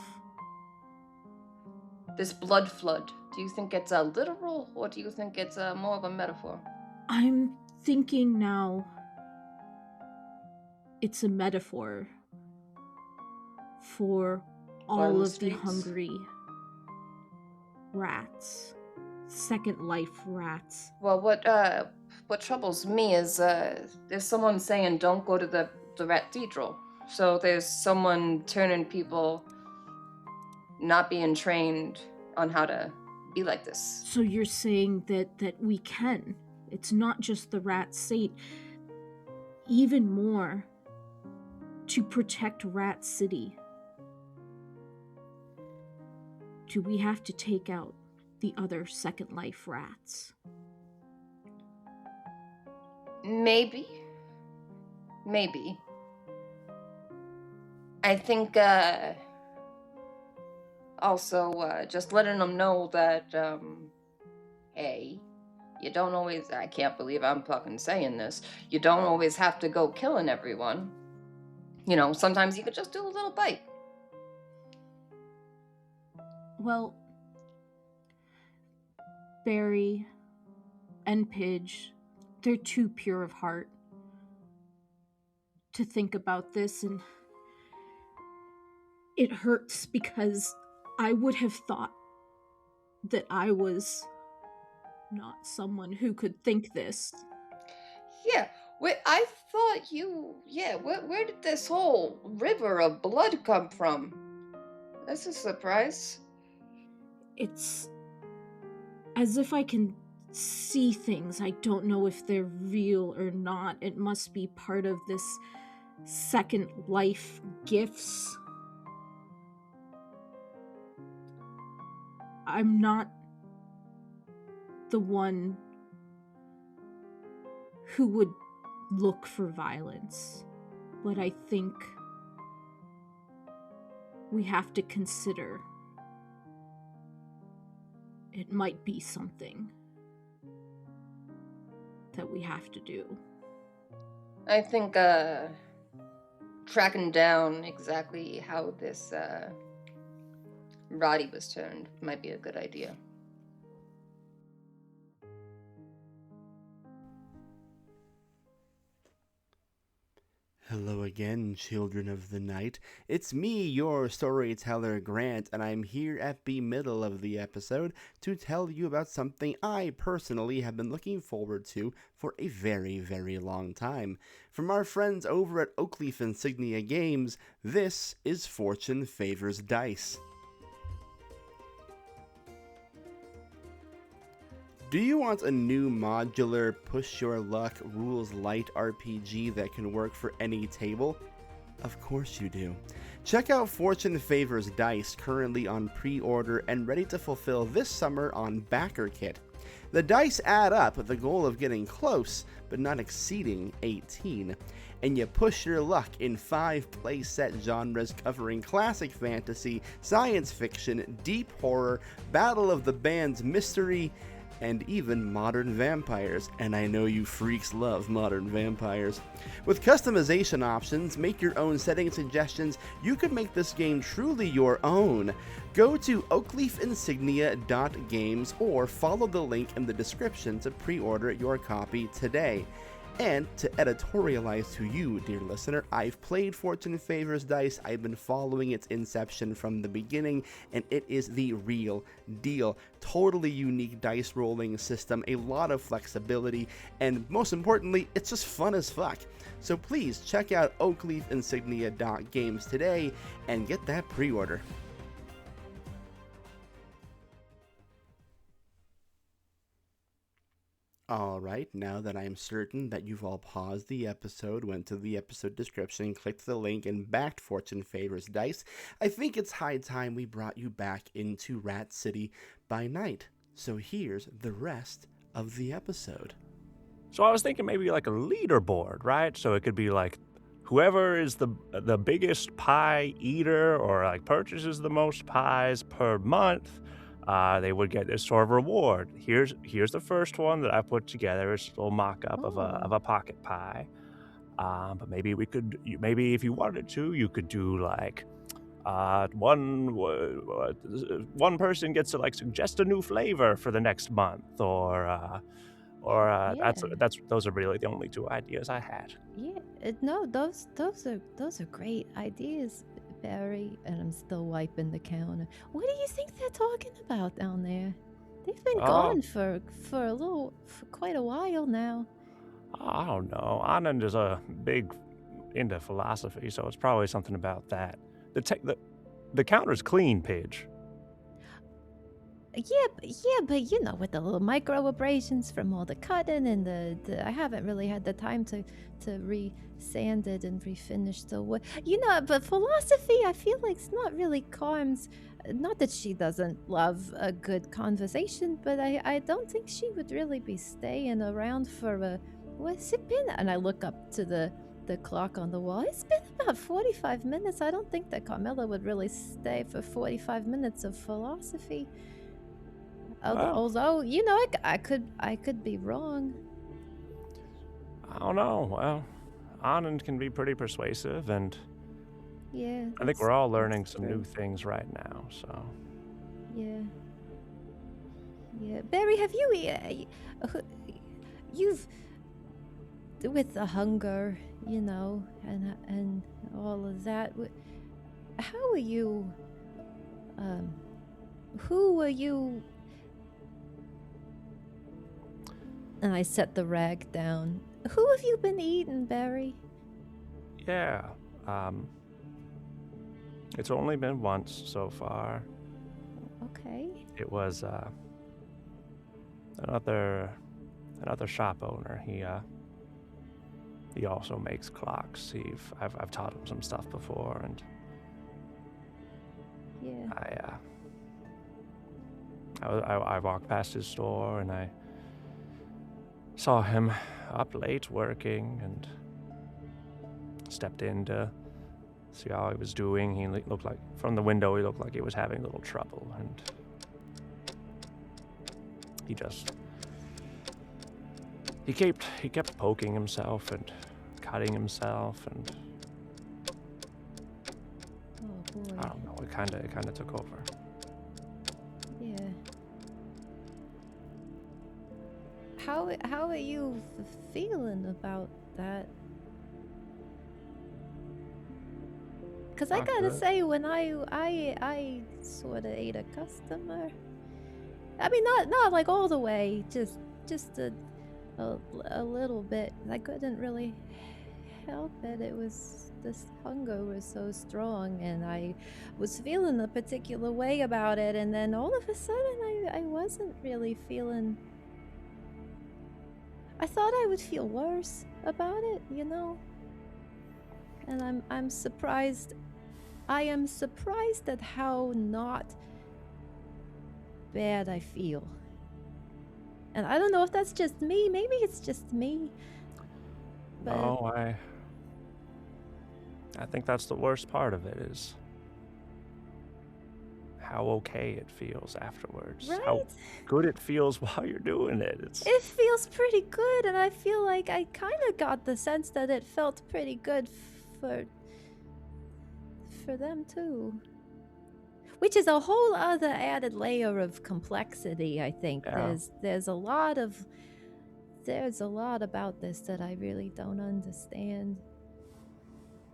This blood flood, do you think it's a literal, or do you think it's more of a metaphor? I'm thinking now it's a metaphor for all the of the streets? hungry rats. Second life rats. Well, what troubles me is, there's someone saying don't go to the cathedral. So there's someone turning people not being trained on how to be like this. So you're saying that we can. It's not just the rat saint. Even more, to protect Rat City, do we have to take out the other Second Life rats? Maybe. I think, also, just letting them know that, hey, you don't always, I can't believe I'm fucking saying this, you don't always have to go killing everyone. You know, sometimes you could just do a little bite. Well, Barry and Pidge, they're too pure of heart to think about this, and it hurts because I would have thought that I was not someone who could think this. Yeah, I thought you, where did this whole river of blood come from? That's a surprise. It's as if I can see things. I don't know if they're real or not. It must be part of this Second Life gifts. I'm not the one who would look for violence, but I think we have to consider it might be something that we have to do. I think, tracking down exactly how this, Roddy was turned might be a good idea. Hello again, children of the night. It's me, your storyteller Grant, and I'm here at the middle of the episode to tell you about something I personally have been looking forward to for a very, very long time. From our friends over at Oakleaf Insignia Games, this is Fortune Favors Dice. Do you want a new modular, push-your-luck, rules-light RPG that can work for any table? Of course you do. Check out Fortune Favors Dice, currently on pre-order and ready to fulfill this summer on Backer Kit. The dice add up with the goal of getting close, but not exceeding 18. And you push your luck in 5 playset genres covering classic fantasy, science fiction, deep horror, Battle of the Bands mystery, and even modern vampires, and I know you freaks love modern vampires. With customization options, make your own setting suggestions, you could make this game truly your own. Go to oakleafinsignia.games or follow the link in the description to pre-order your copy today. And to editorialize to you, dear listener, I've played Fortune Favors Dice, I've been following its inception from the beginning, and it is the real deal. Totally unique dice rolling system, a lot of flexibility, and most importantly, it's just fun as fuck. So please check out oakleafinsignia.games today and get that pre-order. All right, now that I am certain that you've all paused the episode, went to the episode description, clicked the link, and backed Fortune Favors Dice, I think it's high time we brought you back into Rat City by night. So here's the rest of the episode. So I was thinking maybe like a leaderboard, right? So it could be like whoever is the biggest pie eater or like purchases the most pies per month, they would get this sort of reward. Here's the first one that I put together. It's a little mock-up of a pocket pie. But maybe maybe if you wanted to, you could do like one person gets to like suggest a new flavor for the next month, or Yeah. those are really the only two ideas I had. Yeah, no, those are great ideas, Barry. And I'm still wiping the counter. What do you think they're talking about down there? They've been gone for quite a while now. I don't know. Anand is a big into philosophy, so it's probably something about that. The counter's clean, Pidge. Yeah, but you know, with the little micro abrasions from all the cutting and the I haven't really had the time to re-sand it and refinish the wood. You know, but philosophy, I feel like it's not really Carm's. Not that she doesn't love a good conversation, but I don't think she would really be staying around for a. What's it been? And I look up to the clock on the wall. It's been about 45 minutes. I don't think that Carmilla would really stay for 45 minutes of philosophy. Although, you know, I could be wrong. I don't know. Well, Anand can be pretty persuasive, and Yeah. I think we're all learning that's some true. new things right now. So Yeah. Yeah. Barry, have you've with the hunger, you know, and all of that. How are you? Who are you? And I set the rag down. Who have you been eating, Barry? yeah, it's only been once so far. Okay. It was another shop owner. He also makes clocks. I've taught him some stuff before, and Yeah. I walked past his store and I saw him up late working and stepped in to see how he was doing. He looked like, from the window, he looked like he was having a little trouble, and he kept poking himself and cutting himself, and Oh boy. I don't know, it kind of took over. Yeah. How are you feeling about that? Cause I Not gotta good. say, when I sort of ate a customer. I mean, not like all the way, just a little bit. I couldn't really help it. It was, this hunger was so strong, and I was feeling a particular way about it, and then all of a sudden I wasn't really feeling. I thought I would feel worse about it, you know. And I'm surprised. I am surprised at how not bad I feel. And I don't know if that's just me. Maybe it's just me. But No, I think that's the worst part of it, is how okay it feels afterwards. How right? good it feels while you're doing it. It feels pretty good, and I feel like I kind of got the sense that it felt pretty good for them too. Which is a whole other added layer of complexity, I think. Yeah. There's a lot about this that I really don't understand.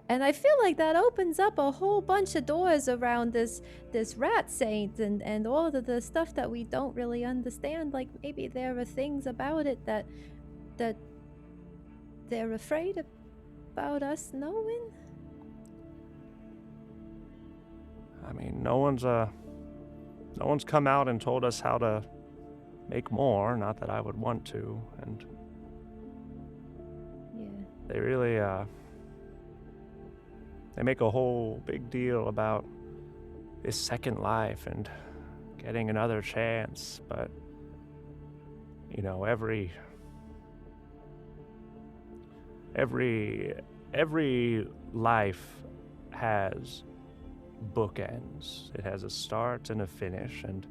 And I feel like that opens up a whole bunch of doors around this rat saint and all of the stuff that we don't really understand. Like maybe there are things about it that they're afraid about us knowing. I mean, no one's come out and told us how to make more, not that I would want to, and Yeah. they really, they make a whole big deal about his second life and getting another chance, but, you know, every life has bookends. It has a start and a finish, and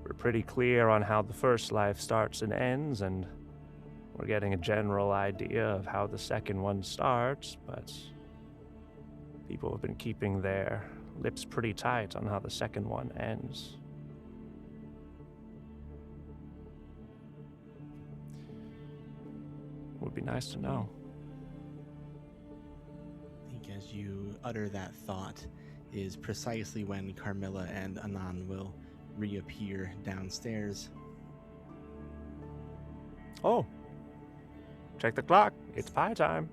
we're pretty clear on how the first life starts and ends, and we're getting a general idea of how the second one starts, but people have been keeping their lips pretty tight on how the second one ends. Would be nice to know. I think as you utter that thought is precisely when Carmilla and Anan will reappear downstairs. Oh, check the clock. It's pie time.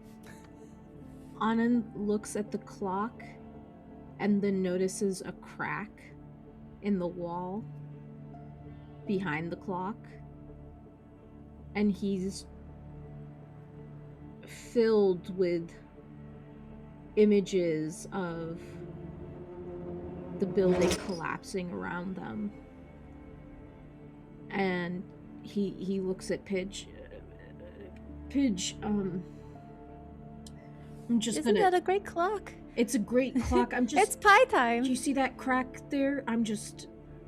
Anand looks at the clock and then notices a crack in the wall behind the clock. And he's filled with images of the building collapsing around them. And he looks at Pidge. Pidge, I'm just Isn't gonna... that a great clock? It's a great clock. I'm just... It's pie time. Do you see that crack there? I'm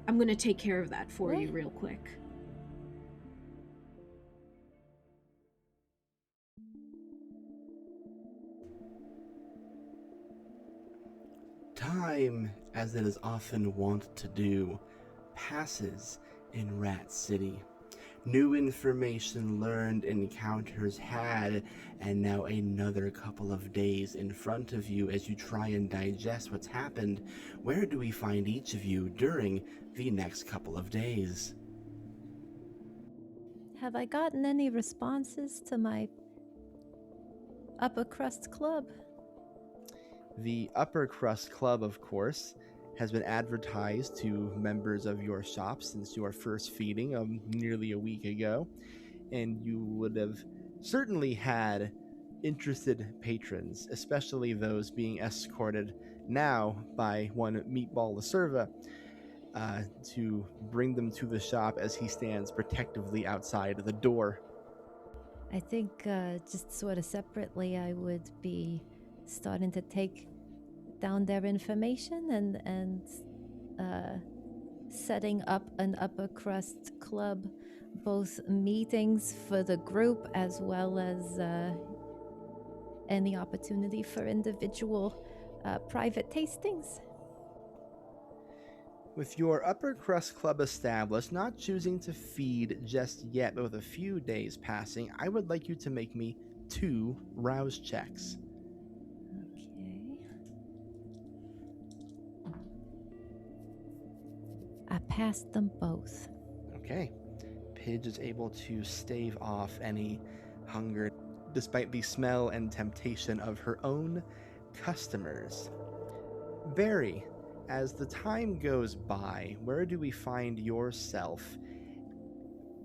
gonna take care of that for you What? real quick. Time, as it is often wont to do, passes in Rat City. New information learned, encounters had, and now another couple of days in front of you as you try and digest what's happened. Where do we find each of you during the next couple of days? Have I gotten any responses to my upper crust club? The Upper Crust Club, of course, has been advertised to members of your shop since your first feeding nearly a week ago, and you would have certainly had interested patrons, especially those being escorted now by one Meatball Lacerva, to bring them to the shop as he stands protectively outside the door. I think just sort of separately, I would be starting to take down their information and setting up an upper crust club, both meetings for the group as well as any opportunity for individual private tastings. With your Upper Crust Club established, not choosing to feed just yet, but with a few days passing, I would like you to make me 2 rouse checks. Okay. I passed them both. Okay. Pidge is able to stave off any hunger despite the smell and temptation of her own customers. Barry, as the time goes by, where do we find yourself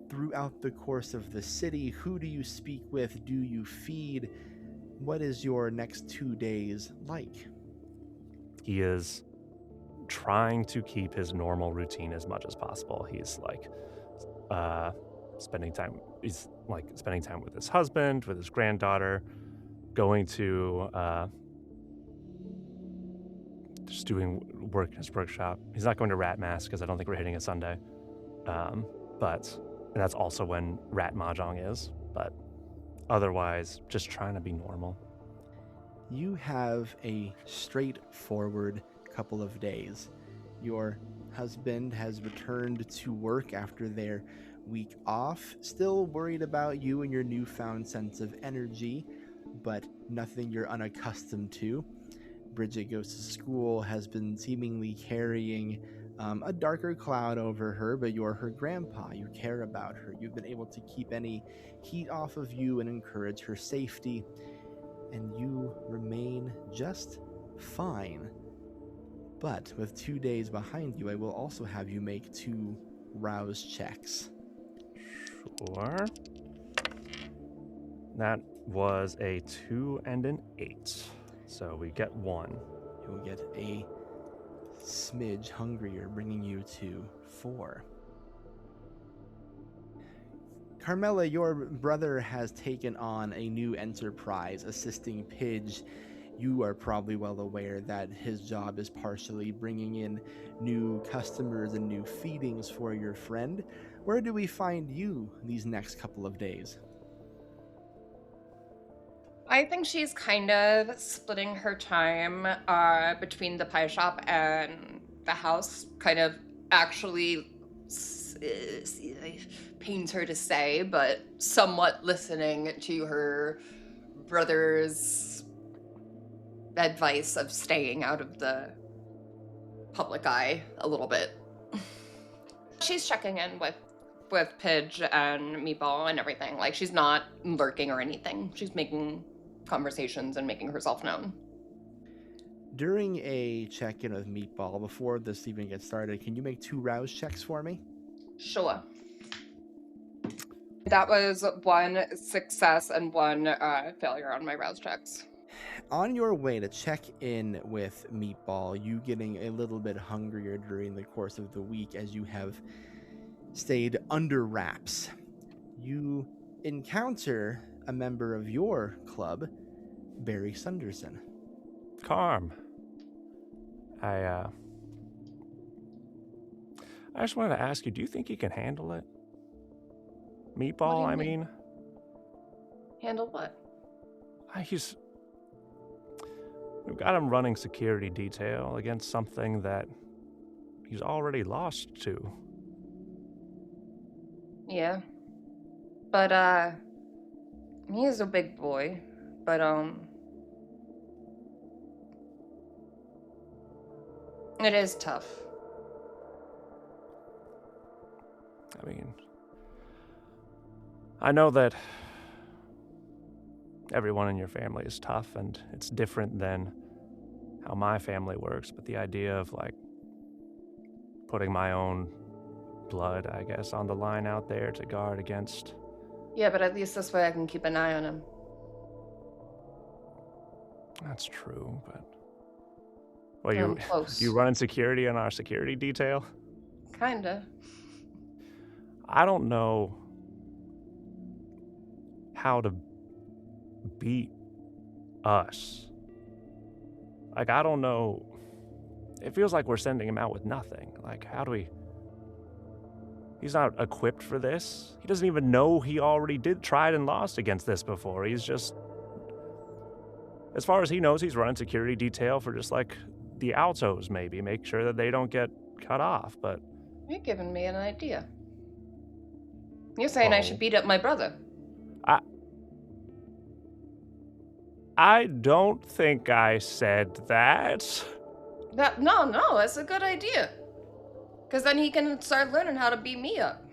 throughout the course of the city? Who do you speak with? Do you feed? What is your next 2 days like? He is trying to keep his normal routine as much as possible. He's like spending time with his husband, with his granddaughter, going to just doing work in his workshop. He's not going to Rat Mask because I don't think we're hitting a Sunday. But that's also when Rat Mahjong is. But otherwise, just trying to be normal. You have a straightforward couple of days. Your husband has returned to work after their week off, still worried about you and your newfound sense of energy, but nothing you're unaccustomed to. Bridget goes to school, has been seemingly carrying a darker cloud over her, but you're her grandpa. You care about her. You've been able to keep any heat off of you and encourage her safety, and you remain just fine. But with 2 days behind you, I will also have you make 2 rouse checks. Sure. That was a 2 and an 8. So we get 1. You'll get a smidge hungrier, bringing you to 4. Carmela, your brother has taken on a new enterprise assisting Pidge. You are probably well aware that his job is partially bringing in new customers and new feedings for your friend. Where do we find you these next couple of days? I think she's kind of splitting her time between the pie shop and the house. Kind of actually pains her to say, but somewhat listening to her brother's advice of staying out of the public eye a little bit. She's checking in with Pidge and Meatball and everything. Like, she's not lurking or anything. She's making conversations and making herself known. During a check-in with Meatball, before this even gets started, can you make 2 rouse checks for me? Sure. That was 1 success and 1 failure on my rouse checks. On your way to check in with Meatball, you getting a little bit hungrier during the course of the week as you have stayed under wraps, you encounter a member of your club, Barry Sunderson. Carm. I just wanted to ask you, do you think he can handle it? Meatball, What I do you mean. Handle what? We've got him running security detail against something that he's already lost to. Yeah. But, he's a big boy. But, it is tough. I mean, I know that everyone in your family is tough, and it's different than how my family works, but the idea of, like, putting my own blood, I guess, on the line out there to guard against... Yeah, but at least this way I can keep an eye on him. That's true, but... Well, I'm close. you running security on our security detail? Kinda. I don't know how to beat us. Like, I don't know. It feels like we're sending him out with nothing. Like, how do we... He's not equipped for this. He doesn't even know he already tried and lost against this before. He's just... As far as he knows, he's running security detail for just, like, the altos, maybe. Make sure that they don't get cut off, but... You're giving me an idea. You're saying I should beat up my brother. I don't think I said that. No, that's a good idea. Because then he can start learning how to beat me up.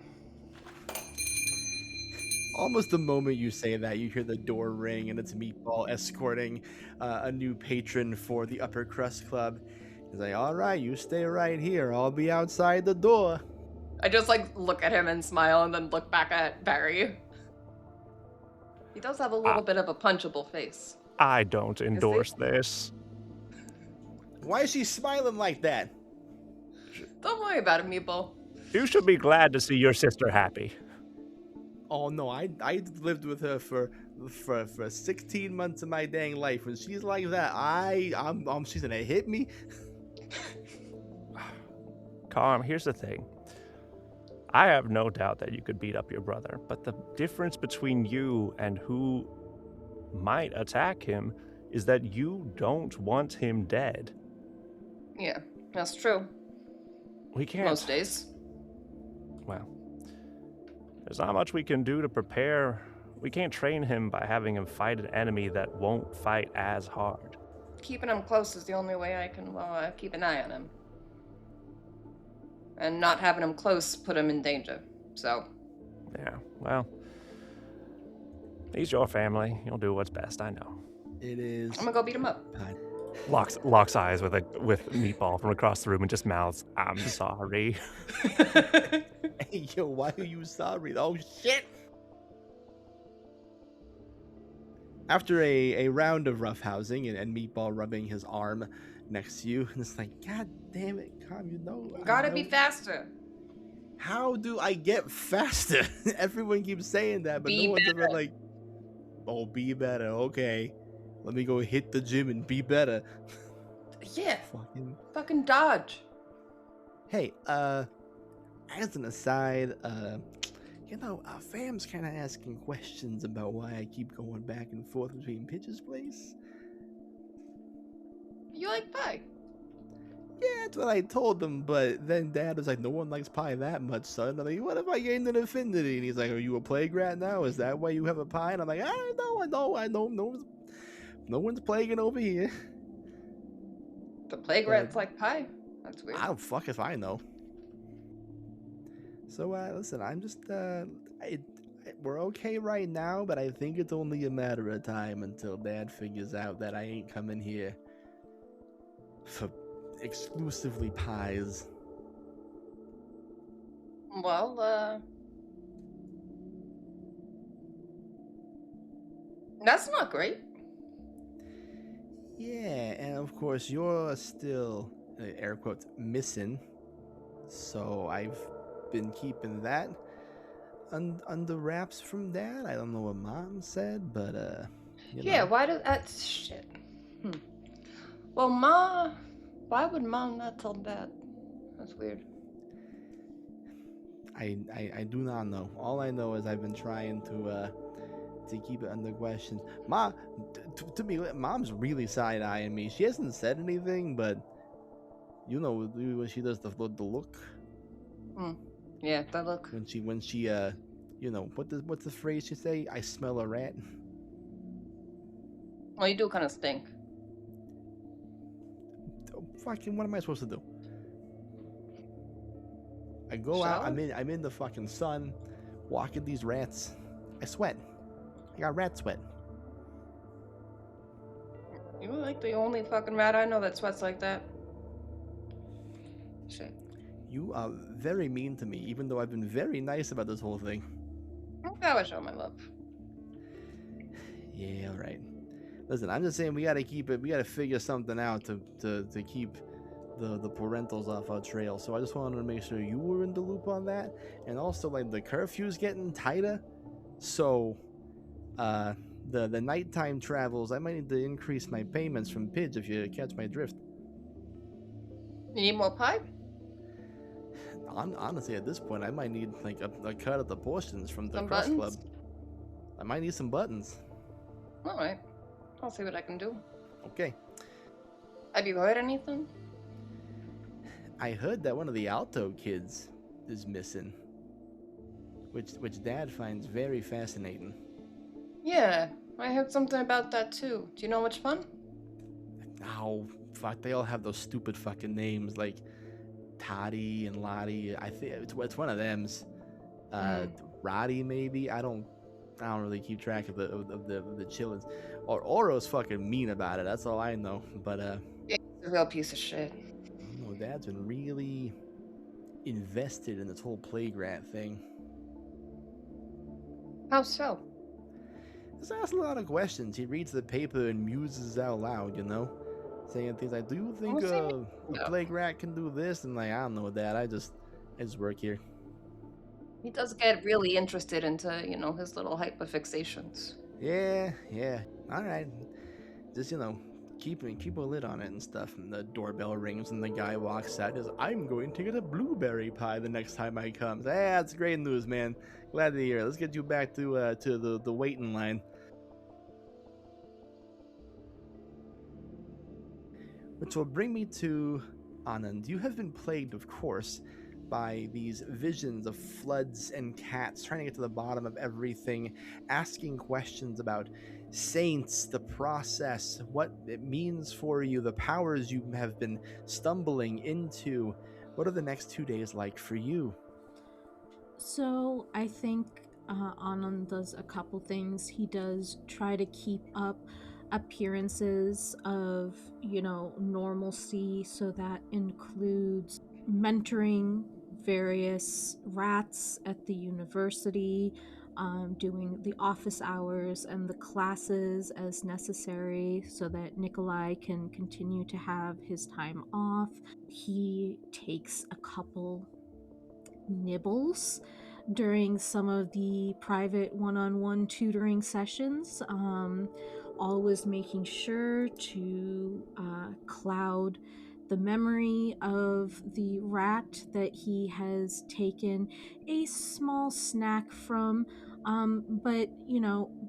Almost the moment you say that, you hear the door ring, and it's Meatball escorting a new patron for the Upper Crust Club. He's like, all right, you stay right here. I'll be outside the door. I just, like, look at him and smile and then look back at Barry. He does have a little bit of a punchable face. I don't endorse this. Why is she smiling like that? Don't worry about it, Meeple. You should be glad to see your sister happy. Oh no, I lived with her for 16 months of my dang life. When she's like that, she's gonna hit me. Carm, here's the thing. I have no doubt that you could beat up your brother, but the difference between you and who might attack him is that you don't want him dead. Yeah, that's true. We can't... Most days. Well, there's not much we can do to prepare. We can't train him by having him fight an enemy that won't fight as hard. Keeping him close is the only way I can, keep an eye on him. And not having him close put him in danger, so... Yeah, well... He's your family. You'll do what's best, I know. It is... I'm gonna go beat him up. locks eyes with Meatball from across the room and just mouths, "I'm sorry." Hey, yo, why are you sorry? Oh, shit! After a round of roughhousing and Meatball rubbing his arm next to you, and it's like, God damn it, Calm, you know. Gotta be faster. How do I get faster? Everyone keeps saying that, but Be no one's ever like, oh, be better, okay. Let me go hit the gym and be better. Yeah. Fucking dodge. Hey, as an aside, Fam's kind of asking questions about why I keep going back and forth between Pidge's place. You like pie? Yeah, that's what I told them, but then Dad was like, no one likes pie that much, son. I'm like, what if I gained an affinity? And he's like, are you a plague rat now? Is that why you have a pie? And I'm like, I know, no one's plaguing over here. The plague rats like pie? That's weird. I don't fuck if I know. So, listen, I'm just, we're okay right now, but I think it's only a matter of time until Dad figures out that I ain't coming here for exclusively pies. Well, that's not great. Yeah, and of course you're still, air quotes, missing. So I've been keeping that under wraps from Dad. I don't know what Mom said, but yeah, why does that shit? Well, why would Mom not tell Dad? That's weird. I do not know. All I know is I've been trying to keep it under questions. Ma, to me, Mom's really side-eyeing me. She hasn't said anything, but you know when she does the look. Yeah, that look. When she what's the phrase she say? I smell a rat. Well, you do kind of stink. Fucking, what am I supposed to do? I go out. I'm in the fucking sun, walking these rats. I sweat. I got rat sweat. You're like the only fucking rat I know that sweats like that. Shit. You are very mean to me, even though I've been very nice about this whole thing. I gotta show my love. Yeah, all right. Listen, I'm just saying we gotta keep it. We gotta figure something out to keep the parentals off our trail. So I just wanted to make sure you were in the loop on that, and also like the curfew's getting tighter. So, the nighttime travels, I might need to increase my payments from Pidge if you catch my drift. You need more pie? Honestly, at this point, I might need like a cut of the portions from the Some Crust buttons? Club. I might need some buttons. All right, I'll see what I can do. Okay. Have you heard anything? I heard that one of the Alto kids is missing, which Dad finds very fascinating. Yeah, I heard something about that too. Do you know which one? Oh, fuck, they all have those stupid fucking names like Toddy and Lottie. I think it's one of them's. Roddy maybe. I don't really keep track of the chillins. Or Oro's fucking mean about it. That's all I know. But yeah, he's a real piece of shit. No, Dad's been really invested in this whole plague rat thing. How so? Just asks a lot of questions. He reads the paper and muses out loud, saying things like, "Do you think a plague rat can do this?" And like, I don't know, Dad. I just work here. He does get really interested into, his little hyperfixations. Yeah. All right. Just keep a lid on it and stuff. And the doorbell rings and the guy walks out and says, "I'm going to get a blueberry pie the next time I come." Hey, that's great news, man. Glad to hear. Let's get you back to the waiting line. Which will bring me to Anand. You have been plagued, of course, by these visions of floods and cats, trying to get to the bottom of everything, asking questions about saints, the process, what it means for you, the powers you have been stumbling into. What are the next 2 days like for you? So I think Anand does a couple things. He does try to keep up appearances of, normalcy. So that includes mentoring various rats at the university, doing the office hours and the classes as necessary so that Nikolai can continue to have his time off. He takes a couple nibbles during some of the private one-on-one tutoring sessions, always making sure to cloud the memory of the rat that he has taken a small snack from, but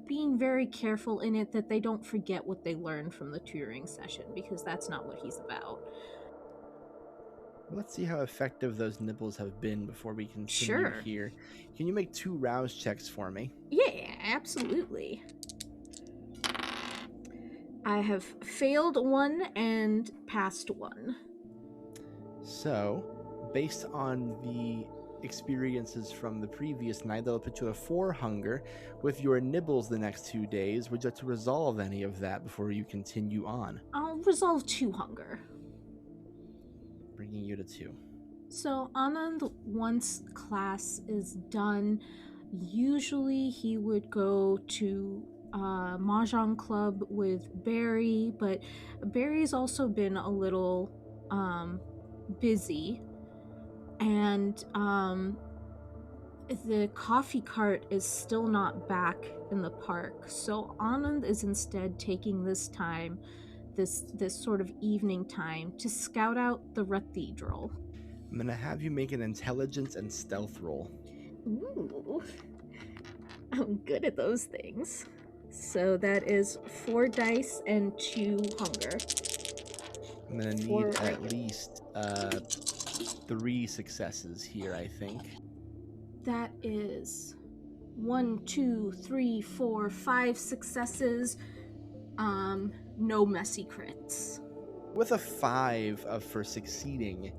being very careful in it that they don't forget what they learned from the tutoring session, because that's not what he's about. Let's see how effective those nibbles have been before we continue Sure. here. Can you make 2 rouse checks for me? Yeah, absolutely. I have failed one and passed one. So, based on the experiences from the previous night, that'll put you at 4 hunger. With your nibbles the next 2 days, would you like to resolve any of that before you continue on? I'll resolve 2 hunger. Bringing you to 2. So Anand, once class is done, usually he would go to Mahjong Club with Barry, but Barry's also been a little busy, and the coffee cart is still not back in the park. So Anand is instead taking this time, this sort of evening time, to scout out the cathedral. I'm going to have you make an intelligence and stealth roll. Ooh, I'm good at those things. So that is 4 dice and 2 hunger. I'm going to need at least 3 successes here, I think. That is 1, 2, 3, 4, 5 successes. No messy crits. With a 5 for succeeding,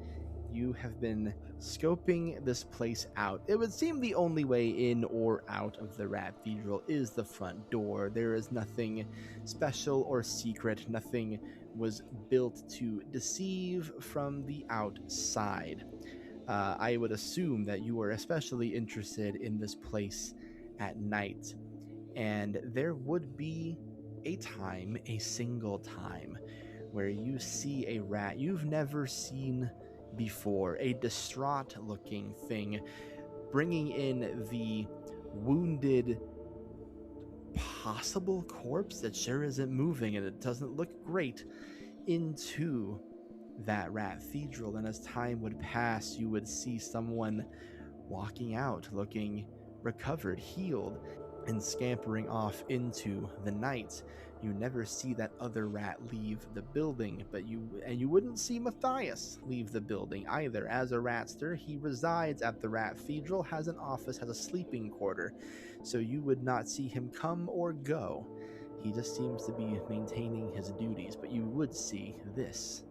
you have been scoping this place out. It would seem the only way in or out of the Cathedral is the front door. There is nothing special or secret. Nothing was built to deceive from the outside. I would assume that you are especially interested in this place at night. And there would be a single time, where you see a rat you've never seen before, a distraught looking thing, bringing in the wounded possible corpse that sure isn't moving and it doesn't look great into that Cathedral. And as time would pass, you would see someone walking out looking recovered, healed, and scampering off into the night. You never see that other rat leave the building, but you wouldn't see Matthias leave the building either. As a ratster, he resides at the Cathedral, has an office, has a sleeping quarter, so you would not see him come or go. He just seems to be maintaining his duties, but you would see this.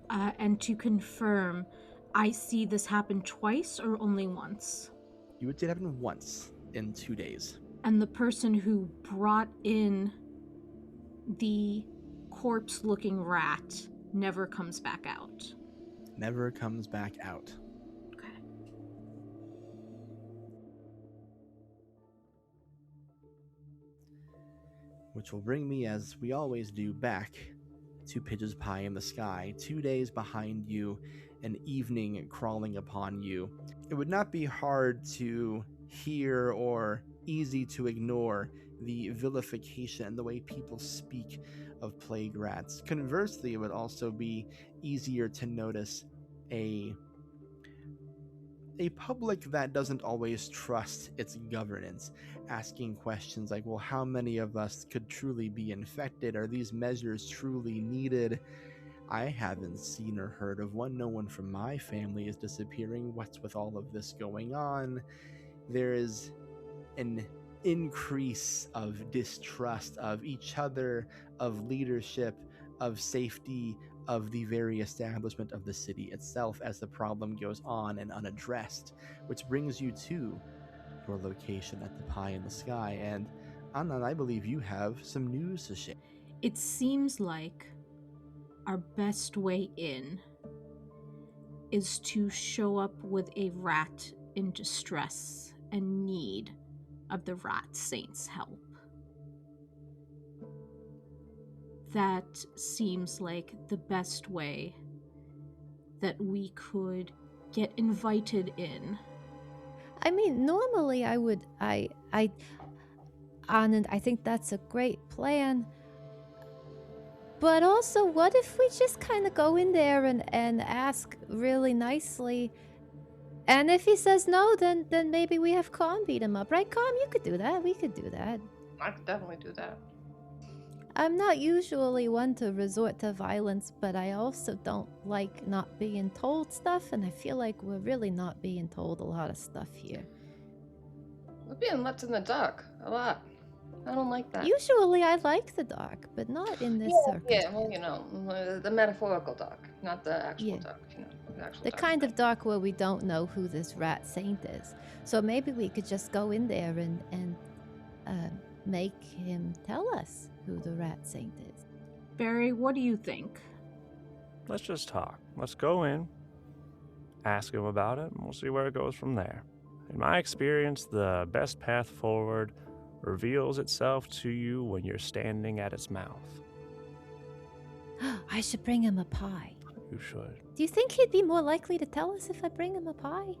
And to confirm, I see this happen twice or only once? You would see it happen once in 2 days. And the person who brought in the corpse-looking rat never comes back out. Never comes back out. Okay. Which will bring me, as we always do, back to Pidge's Pie in the Sky. 2 days behind you, an evening crawling upon you. It would not be hard to hear or easy to ignore the vilification and the way people speak of plague rats. Conversely, it would also be easier to notice a public that doesn't always trust its governance, asking questions like, well, how many of us could truly be infected? Are these measures truly needed? I haven't seen or heard of one. No one from my family is disappearing. What's with all of this going on? There is an increase of distrust of each other, of leadership, of safety, of the very establishment of the city itself as the problem goes on and unaddressed, which brings you to your location at the Pie in the Sky. And Anna, I believe you have some news to share. It seems like our best way in is to show up with a rat in distress and need of the rat saint's help. That seems like the best way that we could get invited in. I mean, normally Anand, I think that's a great plan. But also, what if we just kind of go in there and ask really nicely? And if he says no, then maybe we have Calm beat him up. Right, Calm? You could do that. We could do that. I could definitely do that. I'm not usually one to resort to violence, but I also don't like not being told stuff, and I feel like we're really not being told a lot of stuff here. We're being left in the dark a lot. I don't like that. Usually I like the dark, but not in this circumstance. Yeah, well, you know, the metaphorical dark, not the actual dark, you know. The kind of dark where we don't know who this rat saint is. So maybe we could just go in there and make him tell us who the rat saint is. Barry, what do you think? Let's just talk. Let's go in, ask him about it, and we'll see where it goes from there. In my experience, the best path forward reveals itself to you when you're standing at its mouth. I should bring him a pie. You should. Do you think he'd be more likely to tell us if I bring him a pie?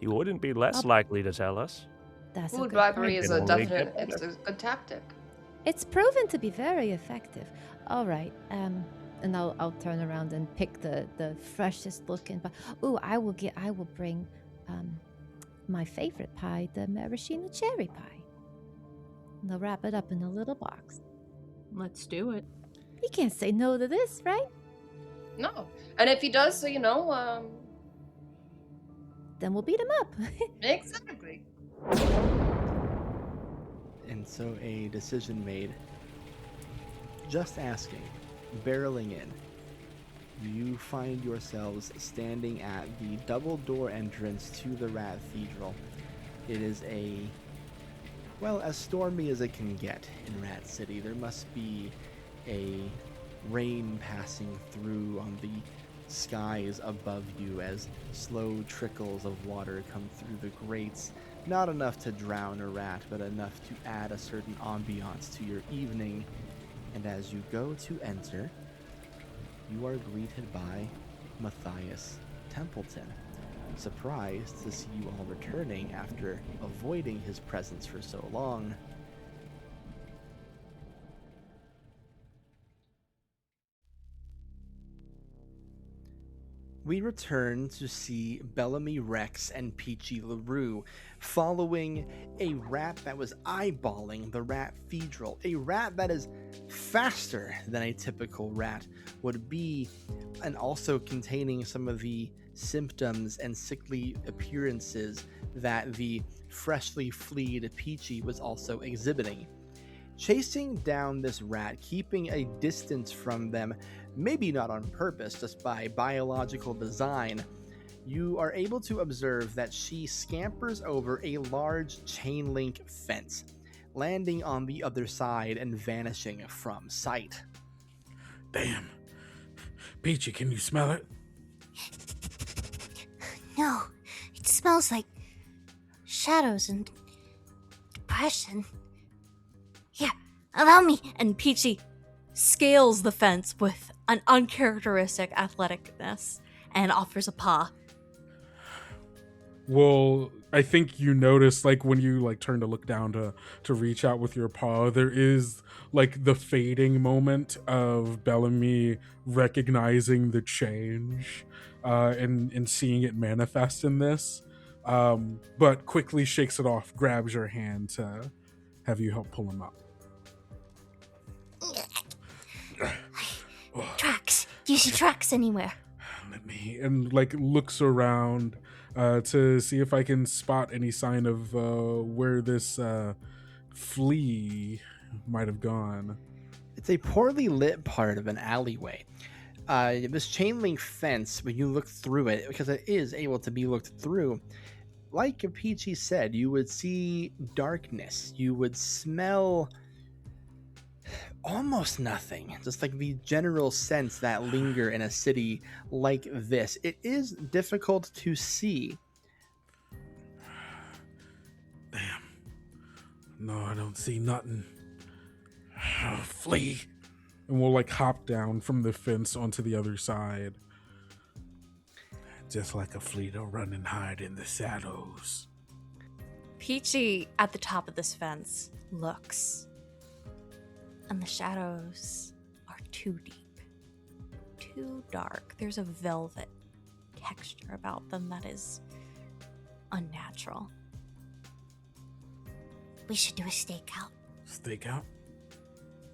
He wouldn't be less likely to tell us. That's a Food good bribery point. is a definite, it's a good tactic. It's proven to be very effective. All right, and I'll turn around and pick the freshest looking pie. Ooh, I will bring my favorite pie, the maraschino cherry pie. And I'll wrap it up in a little box. Let's do it. You can't say no to this, right? No. And if he does, so you know, Then we'll beat him up. exactly. And so a decision made. Just asking, barreling in. You find yourselves standing at the double door entrance to the Rat Cathedral. It is as stormy as it can get in Rat City. There must be a rain passing through on the skies above you as slow trickles of water come through the grates. Not enough to drown a rat, but enough to add a certain ambiance to your evening. And as you go to enter, you are greeted by Matthias Templeton, surprised to see you all returning after avoiding his presence for so long. We return to see Bellamy Rex and Peachy LaRue following a rat that was eyeballing the Rat Cathedral. A rat that is faster than a typical rat would be, and also containing some of the symptoms and sickly appearances that the freshly fleed Peachy was also exhibiting. Chasing down this rat, keeping a distance from them, maybe not on purpose, just by biological design, you are able to observe that she scampers over a large chain link fence, landing on the other side and vanishing from sight. Damn. Peachy, can you smell it? No, it smells like shadows and depression. Here, allow me. And Peachy scales the fence with an uncharacteristic athleticness and offers a paw. Well, I think you notice, like, when you like turn to look down to reach out with your paw, there is like the fading moment of Bellamy recognizing the change and seeing it manifest in this, but quickly shakes it off, grabs your hand to have you help pull him up. Tracks. Do you see tracks anywhere? Let me, and like looks around to see if I can spot any sign of where this flea might have gone. It's a poorly lit part of an alleyway. This chain link fence, when you look through it, because it is able to be looked through, like Peachy said, you would see darkness. You would smell almost nothing. Just like the general sense that linger in a city like this. It is difficult to see. Damn. No, I don't see nothing. Flee. And we'll like hop down from the fence onto the other side. Just like a flea, they'll run and hide in the shadows. Peachy, at the top of this fence, looks. And the shadows are too deep, too dark. There's a velvet texture about them that is unnatural. We should do a stakeout. Stakeout?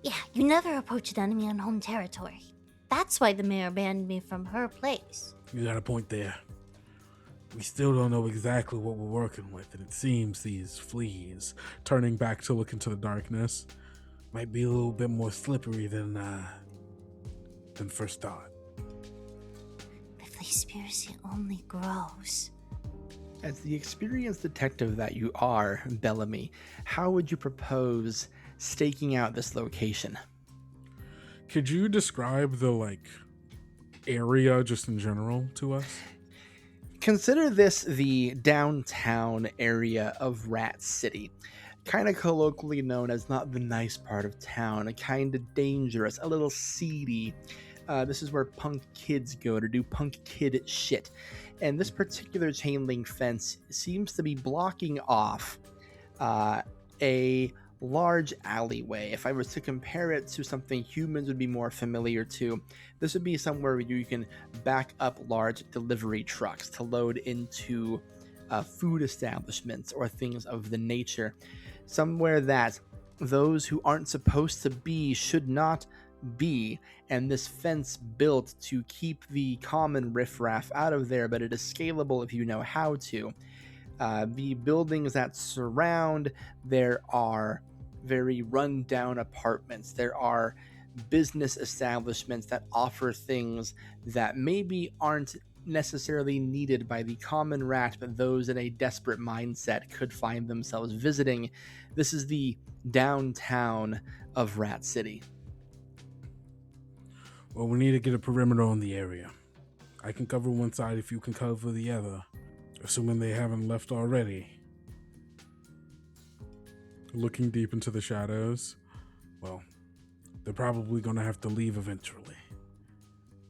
Yeah, you never approach an enemy on home territory. That's why the mayor banned me from her place. You got a point there. We still don't know exactly what we're working with, and it seems these fleas, turning back to look into the darkness, might be a little bit more slippery than first thought. The fleaspiracy only grows. As the experienced detective that you are, Bellamy, how would you propose staking out this location? Could you describe the area just in general to us? Consider this the downtown area of Rat City. Kind of colloquially known as not the nice part of town, a kind of dangerous, a little seedy. This is where punk kids go to do punk kid shit. And this particular chain link fence seems to be blocking off a large alleyway. If I was to compare it to something humans would be more familiar to, this would be somewhere where you can back up large delivery trucks to load into food establishments or things of the nature. Somewhere that those who aren't supposed to be should not be, and this fence built to keep the common riffraff out of there, but it is scalable if you know how to. The buildings that surround, there are very run-down apartments. There are business establishments that offer things that maybe aren't necessarily needed by the common rat, but those in a desperate mindset could find themselves visiting. This is the downtown of Rat City. Well, we need to get a perimeter on the area. I can cover one side if you can cover the other, assuming they haven't left already. Looking deep into the shadows, well, they're probably gonna have to leave eventually.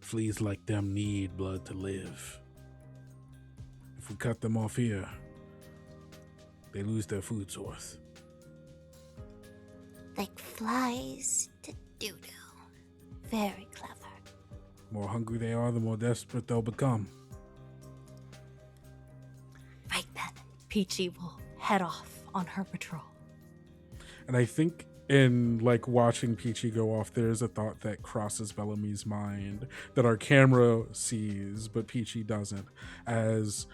Fleas like them need blood to live. If we cut them off here, they lose their food source. Like flies to doo-doo. Very clever. The more hungry they are, the more desperate they'll become. Right then. Peachy will head off on her patrol. And I think in watching Peachy go off, there's a thought that crosses Bellamy's mind that our camera sees, but Peachy doesn't, as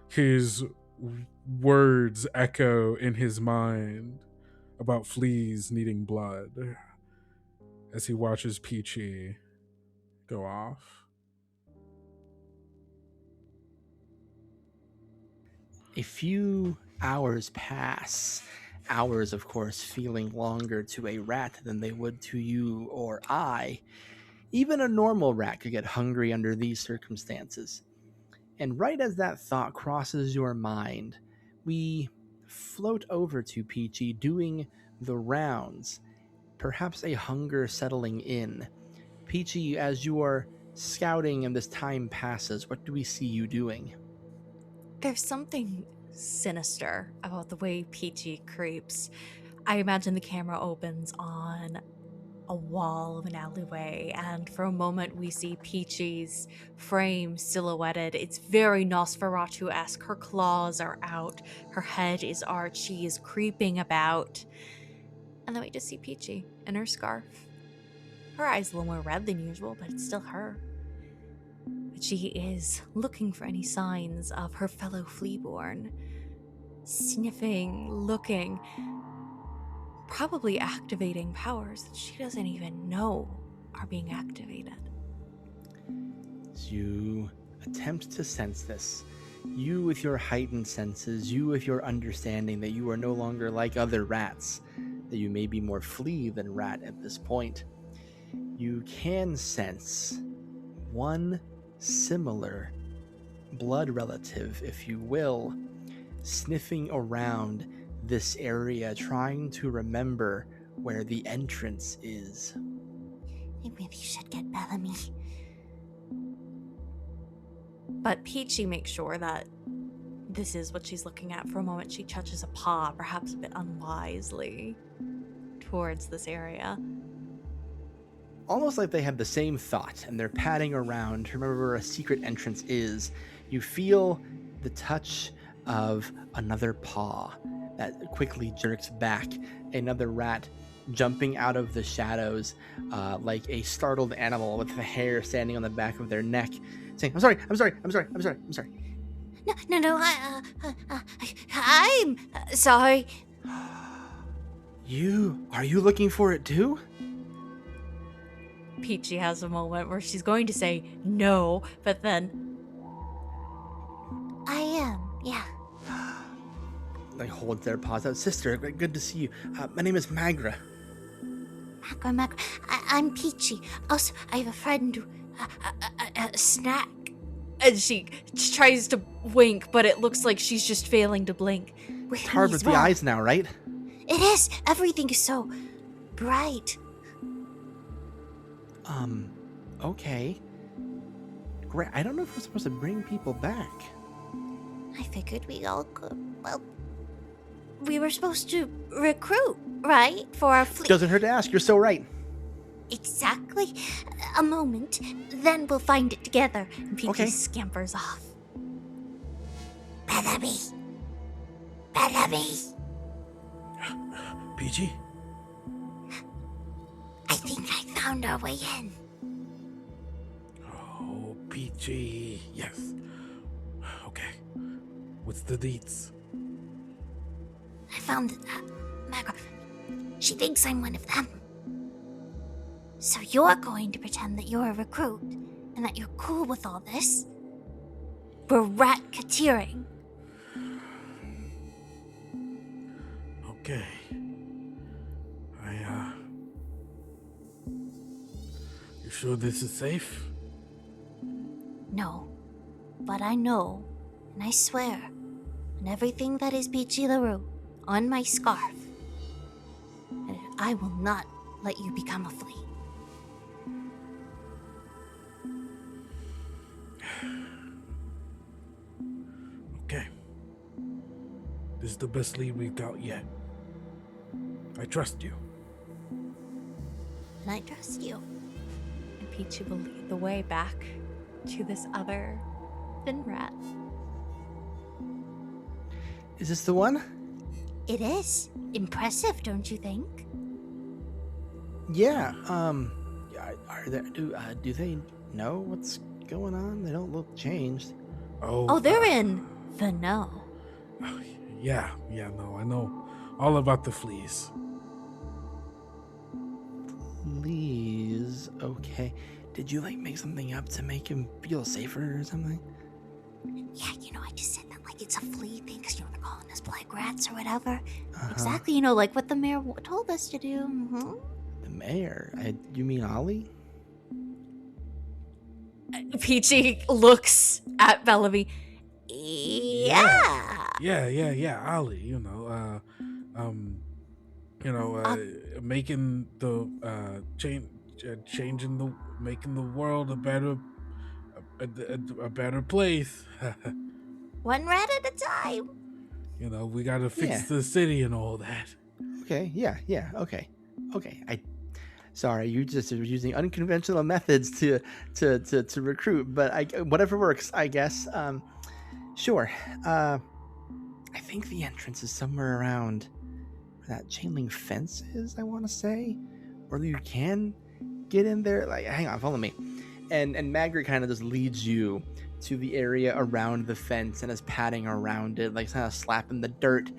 his words echo in his mind about fleas needing blood as he watches Peachy go off. A few hours pass. Hours, of course, feeling longer to a rat than they would to you or I. Even a normal rat could get hungry under these circumstances. And right as that thought crosses your mind, we float over to Peachy doing the rounds, perhaps a hunger settling in. Peachy, as you are scouting and this time passes, what do we see you doing? There's something sinister about the way Peachy creeps. I imagine the camera opens on a wall of an alleyway, and for a moment we see Peachy's frame silhouetted. It's very Nosferatu-esque. Her claws are out, her head is arched, she is creeping about. And then we just see Peachy in her scarf. Her eyes a little more red than usual, but it's still her. But she is looking for any signs of her fellow fleaborn. Sniffing, looking, probably activating powers that she doesn't even know are being activated. As you attempt to sense this, You with your heightened senses, you with your understanding that you are no longer like other rats, that you may be more flea than rat at this point, you can sense one similar blood relative, if you will, sniffing around this area, trying to remember where the entrance is. I really should get Bellamy. But Peachy makes sure that this is what she's looking at. For a moment, she touches a paw, perhaps a bit unwisely, towards this area. Almost like they have the same thought, and they're padding around to remember where a secret entrance is. You feel the touch of another paw that quickly jerks back. Another rat jumping out of the shadows like a startled animal with the hair standing on the back of their neck, saying, I'm sorry. No, I'm sorry. Are you looking for it too? Peachy has a moment where she's going to say no, but then... I am, yeah. Like holds their paws out. Sister, good to see you. My name is Magra. Magra. I'm Peachy. Also, I have a friend who... Snack. And she tries to wink, but it looks like she's just failing to blink. With It's hard me with as the well. eyes now, right? It is. Everything is so bright. Okay. Great. I don't know if we're supposed to bring people back. I figured we all could. Well, we were supposed to recruit, right? For our fleet. Doesn't hurt to ask. You're so right. Exactly. A moment. Then we'll find it together. And Peachy Okay. scampers off. Bellamy. PG? I think I found our way in. Oh, PG. Yes. Okay. What's the deets? I found Magra. She thinks I'm one of them. So you're going to pretend that you're a recruit and that you're cool with all this? We're rat-catering. Okay. You sure this is safe? No, but I know, and I swear, on everything that is Peachy LaRue, on my scarf, that I will not let you become a flea. Okay. This is the best lead we've got yet. I trust you. And I trust you. And Peachy will lead the way back to this other thin rat. Is this the one? It is. Impressive, don't you think? Yeah. Are there? Do they know what's going on? They don't look changed. Oh, they're in the know. Yeah, no, I know all about the fleas. Please. Okay. Did you make something up to make him feel safer or something? Yeah, I just said that like it's a flea thing because, they're calling us black rats or whatever. Uh-huh. Exactly, like what the mayor told us to do. Mm-hmm. The mayor? You mean Ollie? Peachy looks at Bellamy. Yeah. Yeah, Ollie, making the making the world a better place. One rat at a time. We gotta fix the city and all that. Okay. Yeah. Okay. Sorry, you just are using unconventional methods to recruit, but whatever works, I guess. Sure. I think the entrance is somewhere around where that chain link fence is, I want to say. Or you can get in there. Hang on, follow me. And Magritte kind of just leads you to the area around the fence and is patting around it, kind of slapping the dirt.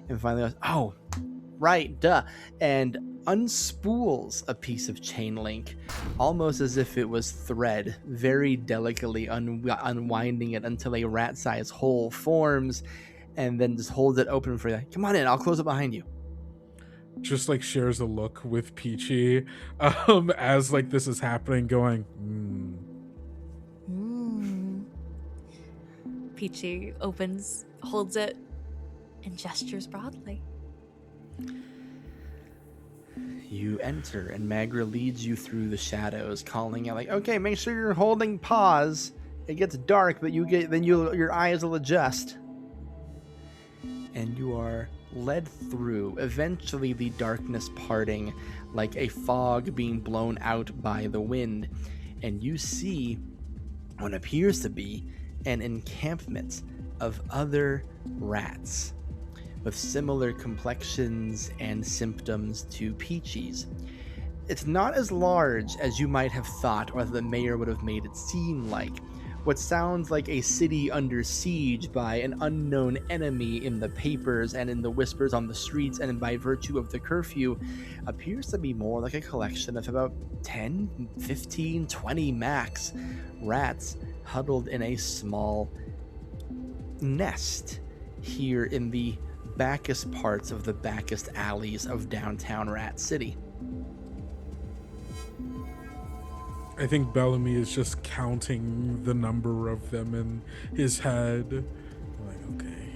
And finally goes, oh, right, duh. And unspools a piece of chain link, almost as if it was thread, very delicately unwinding it until a rat-sized hole forms, and then just holds it open for you. Come on in, I'll close it behind you. Just like shares a look with Peachy as like this is happening, going, Peachy holds it, and gestures broadly. You enter, and Magra leads you through the shadows, calling out like, "Okay, make sure you're holding pause. It gets dark, but your eyes will adjust." And you are led through, eventually the darkness parting like a fog being blown out by the wind, and you see what appears to be an encampment of other rats with similar complexions and symptoms to Peachy's. It's not as large as you might have thought, or the mayor would have made it seem like. What sounds like a city under siege by an unknown enemy in the papers and in the whispers on the streets and by virtue of the curfew appears to be more like a collection of about 10, 15, 20 max rats huddled in a small nest here in the backest parts of the backest alleys of downtown Rat City. I think Bellamy is just counting the number of them in his head. Like, okay,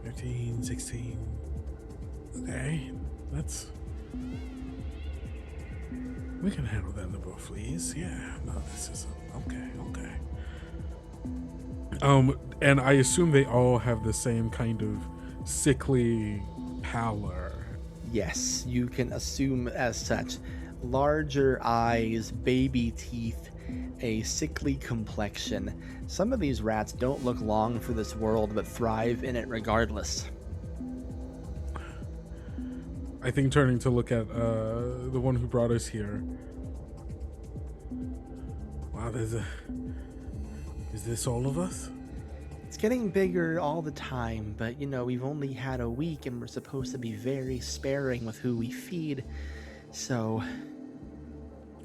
15, 16. Okay, we can handle that number of fleas. Yeah, no, this is okay. And I assume they all have the same kind of sickly pallor. Yes, you can assume as such. Larger eyes, baby teeth, a sickly complexion. Some of these rats don't look long for this world, but thrive in it regardless. I think turning to look at the one who brought us here. Wow, is this all of us? It's getting bigger all the time, but we've only had a week and we're supposed to be very sparing with who we feed. So,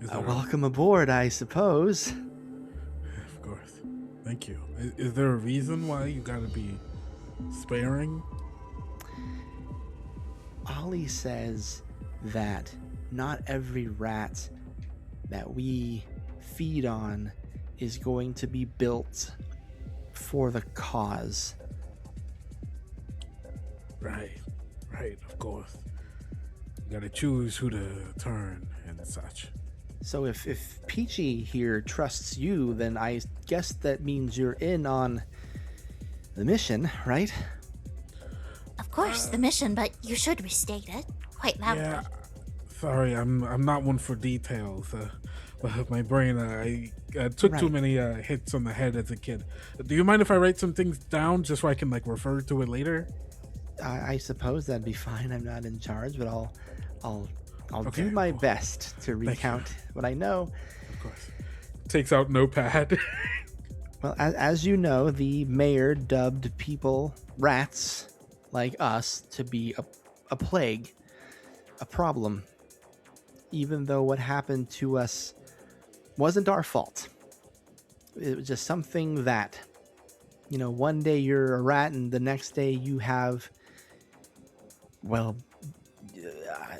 welcome aboard, I suppose. Of course. Thank you. Is there a reason why you gotta be sparing? Ollie says that not every rat that we feed on is going to be built for the cause. Right, of course. You gotta choose who to turn and such. So if Peachy here trusts you, then I guess that means you're in on the mission, right? Of course, the mission, but you should restate it quite loudly. Yeah, sorry, I'm not one for details. My brain, I took too many hits on the head as a kid. Do you mind if I write some things down just so I can refer to it later? I suppose that'd be fine. I'm not in charge, but I'll Okay, do my cool. best to recount what I know. Of course. Takes out notepad. Well, as you know, the mayor dubbed people, rats like us, to be a plague, a problem, even though what happened to us wasn't our fault. It was just something that, one day you're a rat and the next day you have,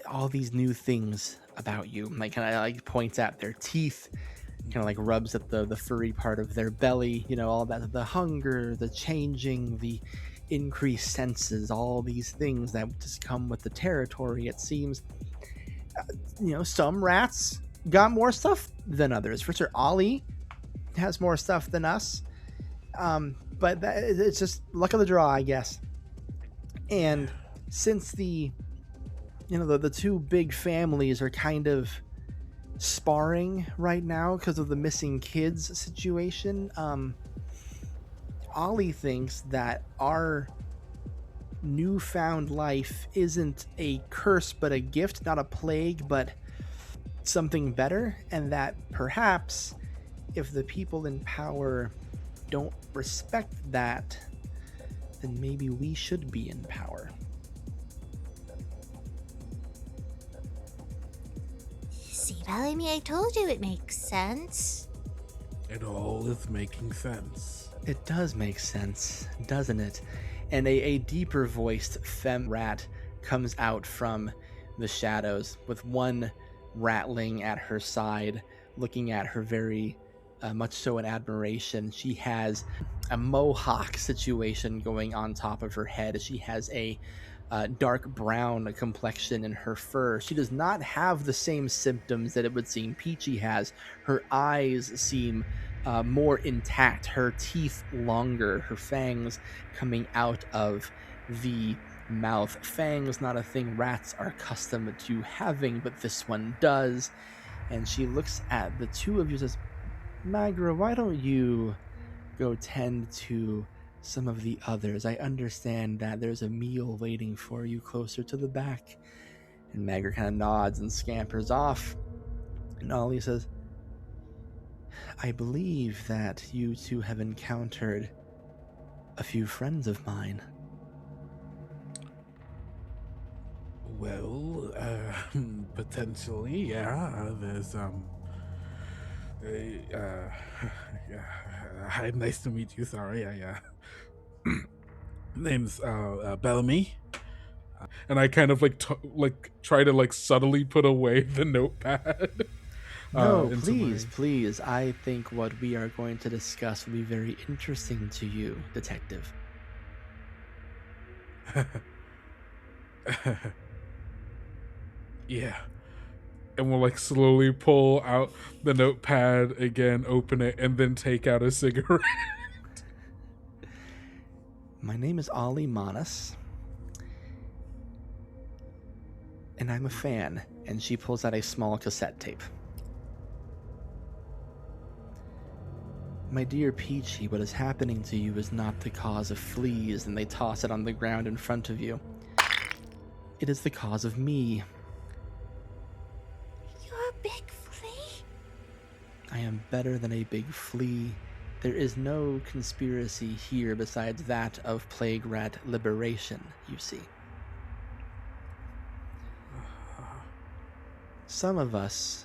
all these new things about you. Points at their teeth, rubs at the furry part of their belly, all that, the hunger, the changing, the increased senses, all these things that just come with the territory, it seems. Some rats got more stuff than others. For sure, Ollie has more stuff than us. But it's just luck of the draw, I guess. And since the two big families are kind of sparring right now because of the missing kids situation, Ollie thinks that our newfound life isn't a curse but a gift, not a plague but something better, and that perhaps if the people in power don't respect that, then maybe we should be in power. See, Bellamy, I told you it makes sense. It all is making sense. It does make sense, doesn't it? And a deeper voiced femme rat comes out from the shadows with one rattling at her side, looking at her very much so in admiration. She has a mohawk situation going on top of her head. She has a dark brown complexion in her fur. She does not have the same symptoms that it would seem Peachy has. Her eyes seem more intact, her teeth longer, her fangs coming out of the mouth. Fangs, not a thing rats are accustomed to having, but this one does. And she looks at the two of you and says, Magra, why don't you go tend to some of the others? I understand that there's a meal waiting for you closer to the back. And Magra kind of nods and scampers off. And Ollie says, I believe that you two have encountered a few friends of mine. Well, potentially, yeah. There's hi, nice to meet you. Sorry, name's Bellamy, and I kind of try to subtly put away the notepad. No, please. I think what we are going to discuss will be very interesting to you, Detective. Yeah. And we'll slowly pull out the notepad again, open it, and then take out a cigarette. My name is Ollie Manas, and I'm a fan. And she pulls out a small cassette tape. My dear Peachy, what is happening to you is not the cause of fleas, and they toss it on the ground in front of you. It is the cause of me. You're a big flea? I am better than a big flea. There is no conspiracy here besides that of plague rat liberation, you see. Some of us,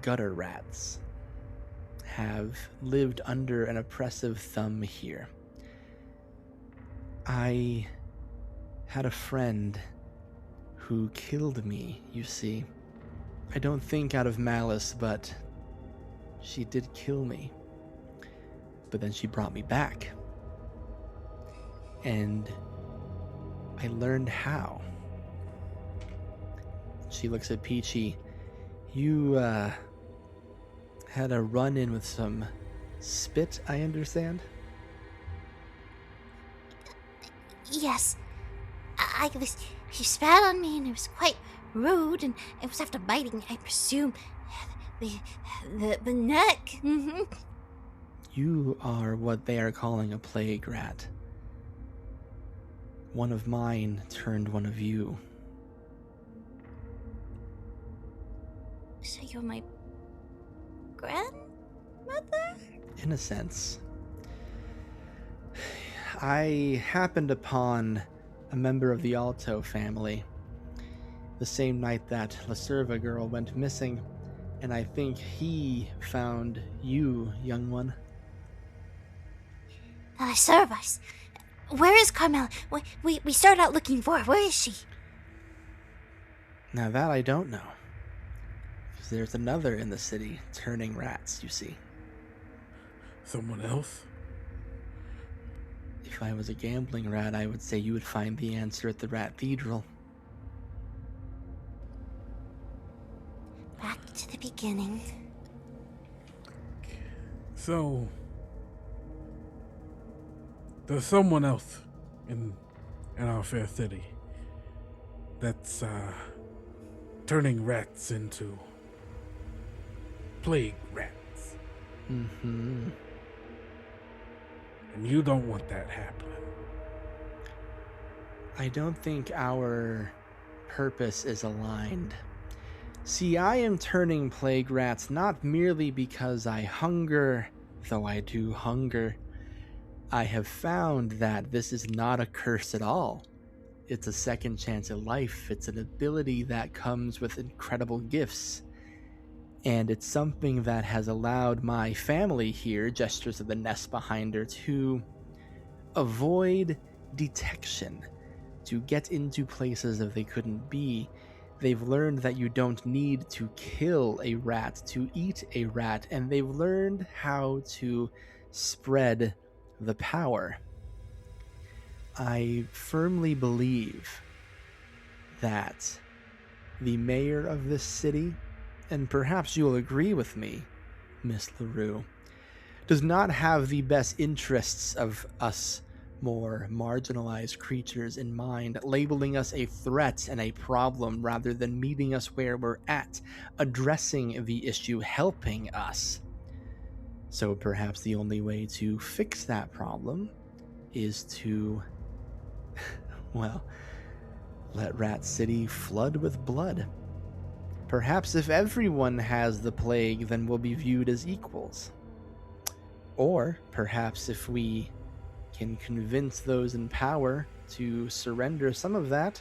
gutter rats, have lived under an oppressive thumb here. I had a friend who killed me, you see. I don't think out of malice, but she did kill me. But then she brought me back. And I learned how. She looks at Peachy. You, had a run-in with some spit, I understand? Yes. He spat on me and it was quite rude, and it was after biting, I presume, the neck. Mm-hmm. You are what they are calling a plague rat. One of mine turned one of you. So you're my grandmother? In a sense. I happened upon a member of the Alto family the same night that La Serva girl went missing, and I think he found you, young one. Serve us. Where is Carmela? We started out looking for her. Where is she? Now that I don't know. Because there's another in the city turning rats, you see. Someone else? If I was a gambling rat, I would say you would find the answer at the Rat-thedral. Back to the beginning. So, there's someone else in our fair city that's turning rats into plague rats. Mm-hmm. And you don't want that happening. I don't think our purpose is aligned. See, I am turning plague rats not merely because I hunger, though I do hunger. I have found that this is not a curse at all. It's a second chance at life. It's an ability that comes with incredible gifts. And it's something that has allowed my family here, gestures of the nest behind her, to avoid detection, to get into places that they couldn't be. They've learned that you don't need to kill a rat to eat a rat, and they've learned how to spread the power. I firmly believe that the mayor of this city, and perhaps you'll agree with me, Miss LaRue, does not have the best interests of us more marginalized creatures in mind, labeling us a threat and a problem rather than meeting us where we're at, addressing the issue, helping us. So perhaps the only way to fix that problem is to, well, let Rat City flood with blood. Perhaps if everyone has the plague, then we'll be viewed as equals. Or perhaps if we can convince those in power to surrender some of that,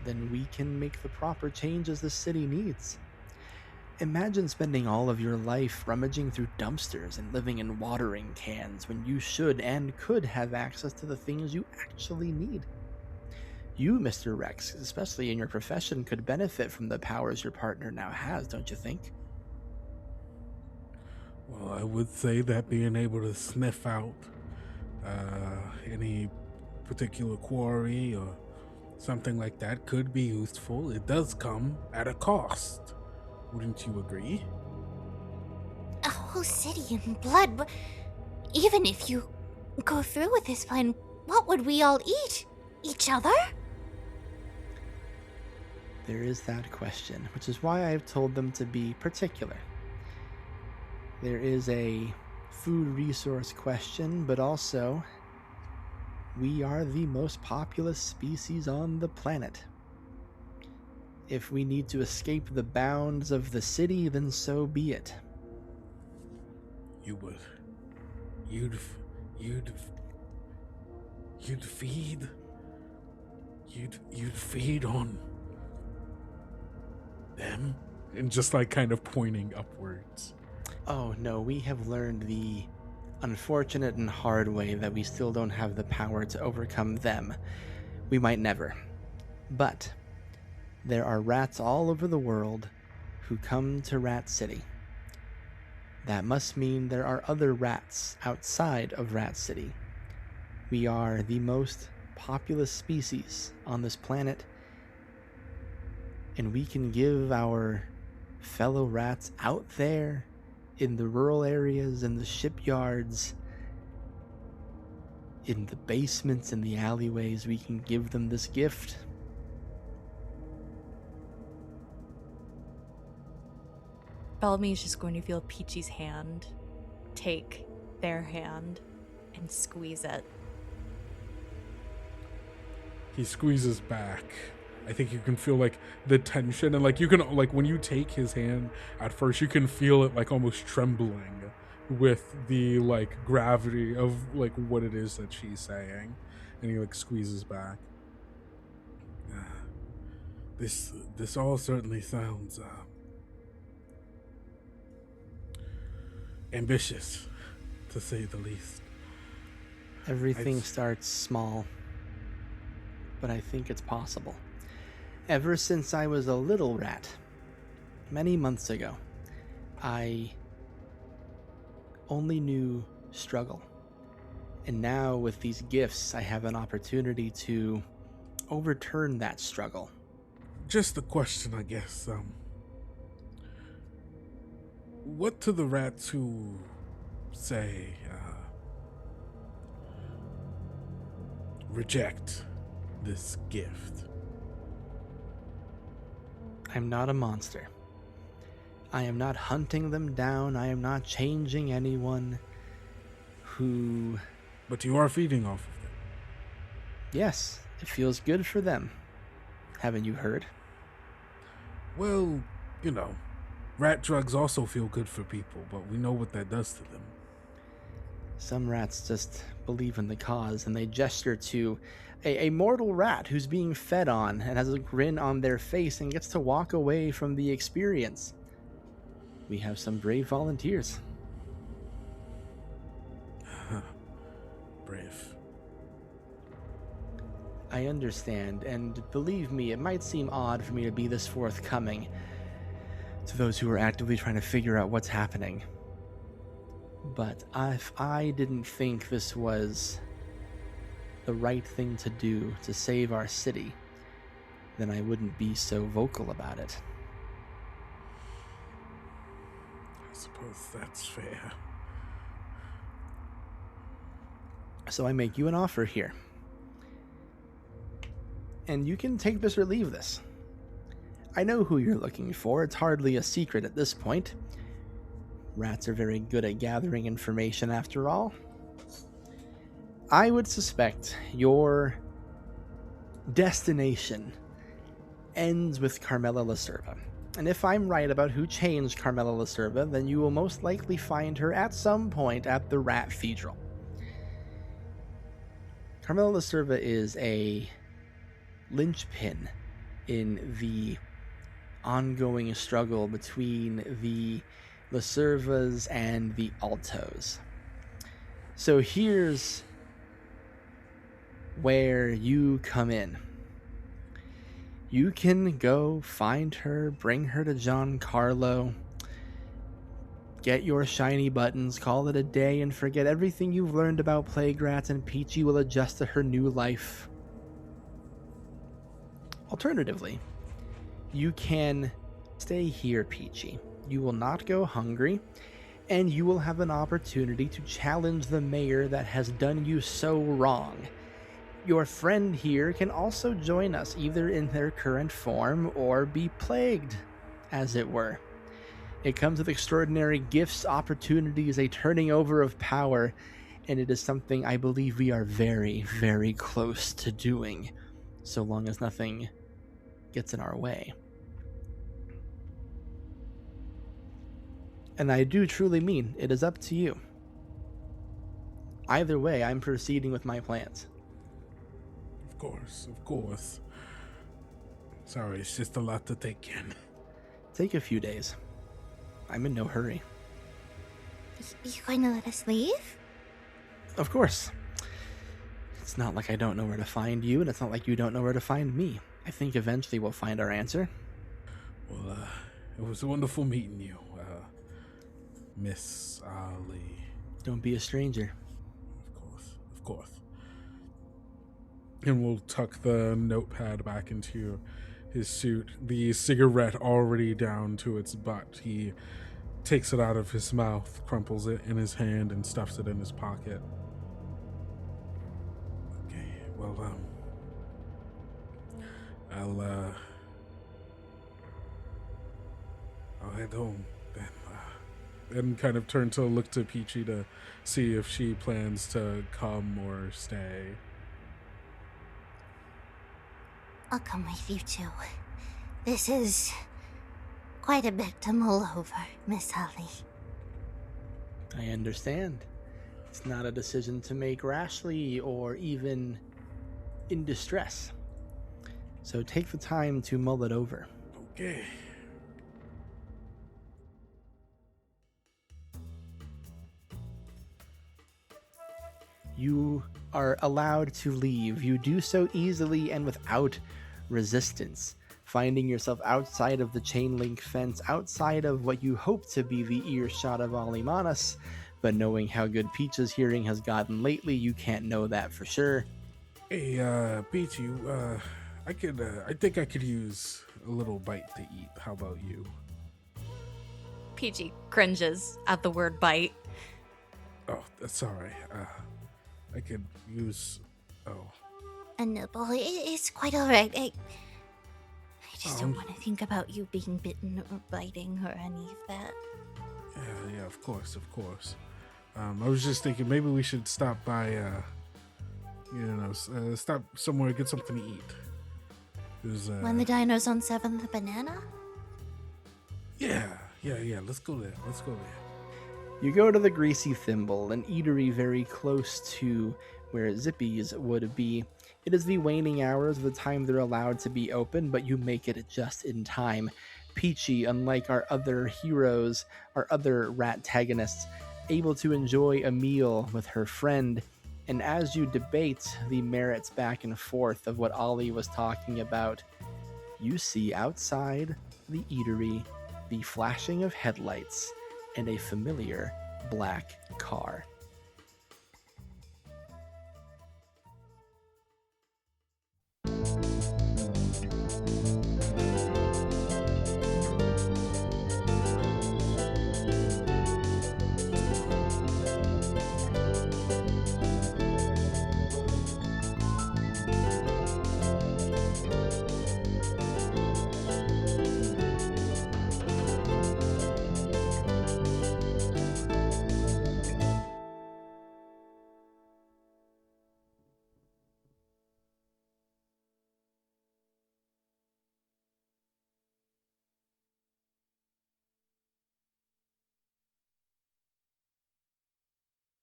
then we can make the proper changes the city needs. Imagine spending all of your life rummaging through dumpsters and living in watering cans when you should and could have access to the things you actually need. You, Mr. Rex, especially in your profession, could benefit from the powers your partner now has, don't you think? Well, I would say that being able to sniff out any particular quarry or something like that could be useful. It does come at a cost. Wouldn't you agree? A whole city in blood. But even if you go through with this plan, what would we all eat? Each other? There is that question, which is why I've told them to be particular. There is a food resource question, but also, we are the most populous species on the planet. If we need to escape the bounds of the city, then so be it. You'd feed on them? And just like kind of pointing upwards. Oh no, we have learned the unfortunate and hard way that we still don't have the power to overcome them. We might never. But there are rats all over the world who come to Rat City. That must mean there are other rats outside of Rat City. We are the most populous species on this planet, and we can give our fellow rats out there in the rural areas, in the shipyards, in the basements, in the alleyways, we can give them this gift. Bellamy's just going to feel Peachy's hand take their hand and squeeze it. He squeezes back. I think you can feel like the tension, and like you can, like when you take his hand at first, you can feel it like almost trembling with the like gravity of like what it is that she's saying, and he like squeezes back. This all certainly sounds ambitious, to say the least. Everything starts small, but I think it's possible. Ever since I was a little rat, many months ago, I only knew struggle. And now with these gifts, I have an opportunity to overturn that struggle. Just a question, I guess. What to the rats who say, reject this gift? I'm not a monster. I am not hunting them down. I am not changing anyone who... But you are feeding off of them. Yes, it feels good for them. Haven't you heard? Well, you know, rat drugs also feel good for people, but we know what that does to them. Some rats just believe in the cause, and they gesture to a mortal rat who's being fed on and has a grin on their face and gets to walk away from the experience. we have some brave volunteers. Brave. I understand, and believe me, it might seem odd for me to be this forthcoming to those who are actively trying to figure out what's happening. But if I didn't think this was the right thing to do to save our city, then I wouldn't be so vocal about it. I suppose that's fair. So I make you an offer here. And you can take this or leave this. I know who you're looking for. It's hardly a secret at this point. Rats are very good at gathering information after all. I would suspect your destination ends with Carmela Lacerva. And if I'm right about who changed Carmela Lacerva, then you will most likely find her at some point at the Rat Cathedral. Carmela Lacerva is a linchpin in the ongoing struggle between the Lacervas and the Altos. So here's where you come in. You can go find her, bring her to Giancarlo, get your shiny buttons, call it a day, and forget everything you've learned about plague rats, and Peachy will adjust to her new life. Alternatively, you can stay here, Peachy. You will not go hungry, and you will have an opportunity to challenge the mayor that has done you so wrong. Your friend here can also join us, either in their current form or be plagued, as it were. It comes with extraordinary gifts, opportunities, a turning over of power, and it is something I believe we are very, very close to doing, so long as nothing gets in our way. And I do truly mean, it is up to you. Either way, I'm proceeding with my plans. Of course. Sorry, it's just a lot to take in. Take a few days. I'm in no hurry. You going to let us leave? Of course. It's not like I don't know where to find you, and it's not like you don't know where to find me. I think eventually we'll find our answer. Well, it was wonderful meeting you, Miss Ali. Don't be a stranger. Of course. And we'll tuck the notepad back into his suit, the cigarette already down to its butt. He takes it out of his mouth, crumples it in his hand, and stuffs it in his pocket. Okay, well, I'll head home then. And kind of turn to look to Peachy to see if she plans to come or stay. I'll come with you too. This is quite a bit to mull over, Miss Holly. I understand. It's not a decision to make rashly or even in distress. So take the time to mull it over. Okay. You are allowed to leave. You do so easily and without resistance, finding yourself outside of the chain link fence, outside of what you hope to be the earshot of Alimanas, but knowing how good Peach's hearing has gotten lately, you can't know that for sure. Hey, Peachy, I think I could use a little bite to eat. How about you? Peachy cringes at the word bite. Oh, that's all right. I could use... Oh. A nibble, it's quite alright. I just don't want to think about you being bitten or biting or any of that. Yeah, of course. I was just thinking maybe we should stop by, stop somewhere, get something to eat. When the dino's on 7th Banana? Yeah. Let's go there. You go to the Greasy Thimble, an eatery very close to where Zippy's would be. It is the waning hours of the time they're allowed to be open, but you make it just in time. Peachy, unlike our other heroes, our other rat-tagonists, able to enjoy a meal with her friend. And as you debate the merits back and forth of what Ollie was talking about, you see outside the eatery the flashing of headlights and a familiar black car.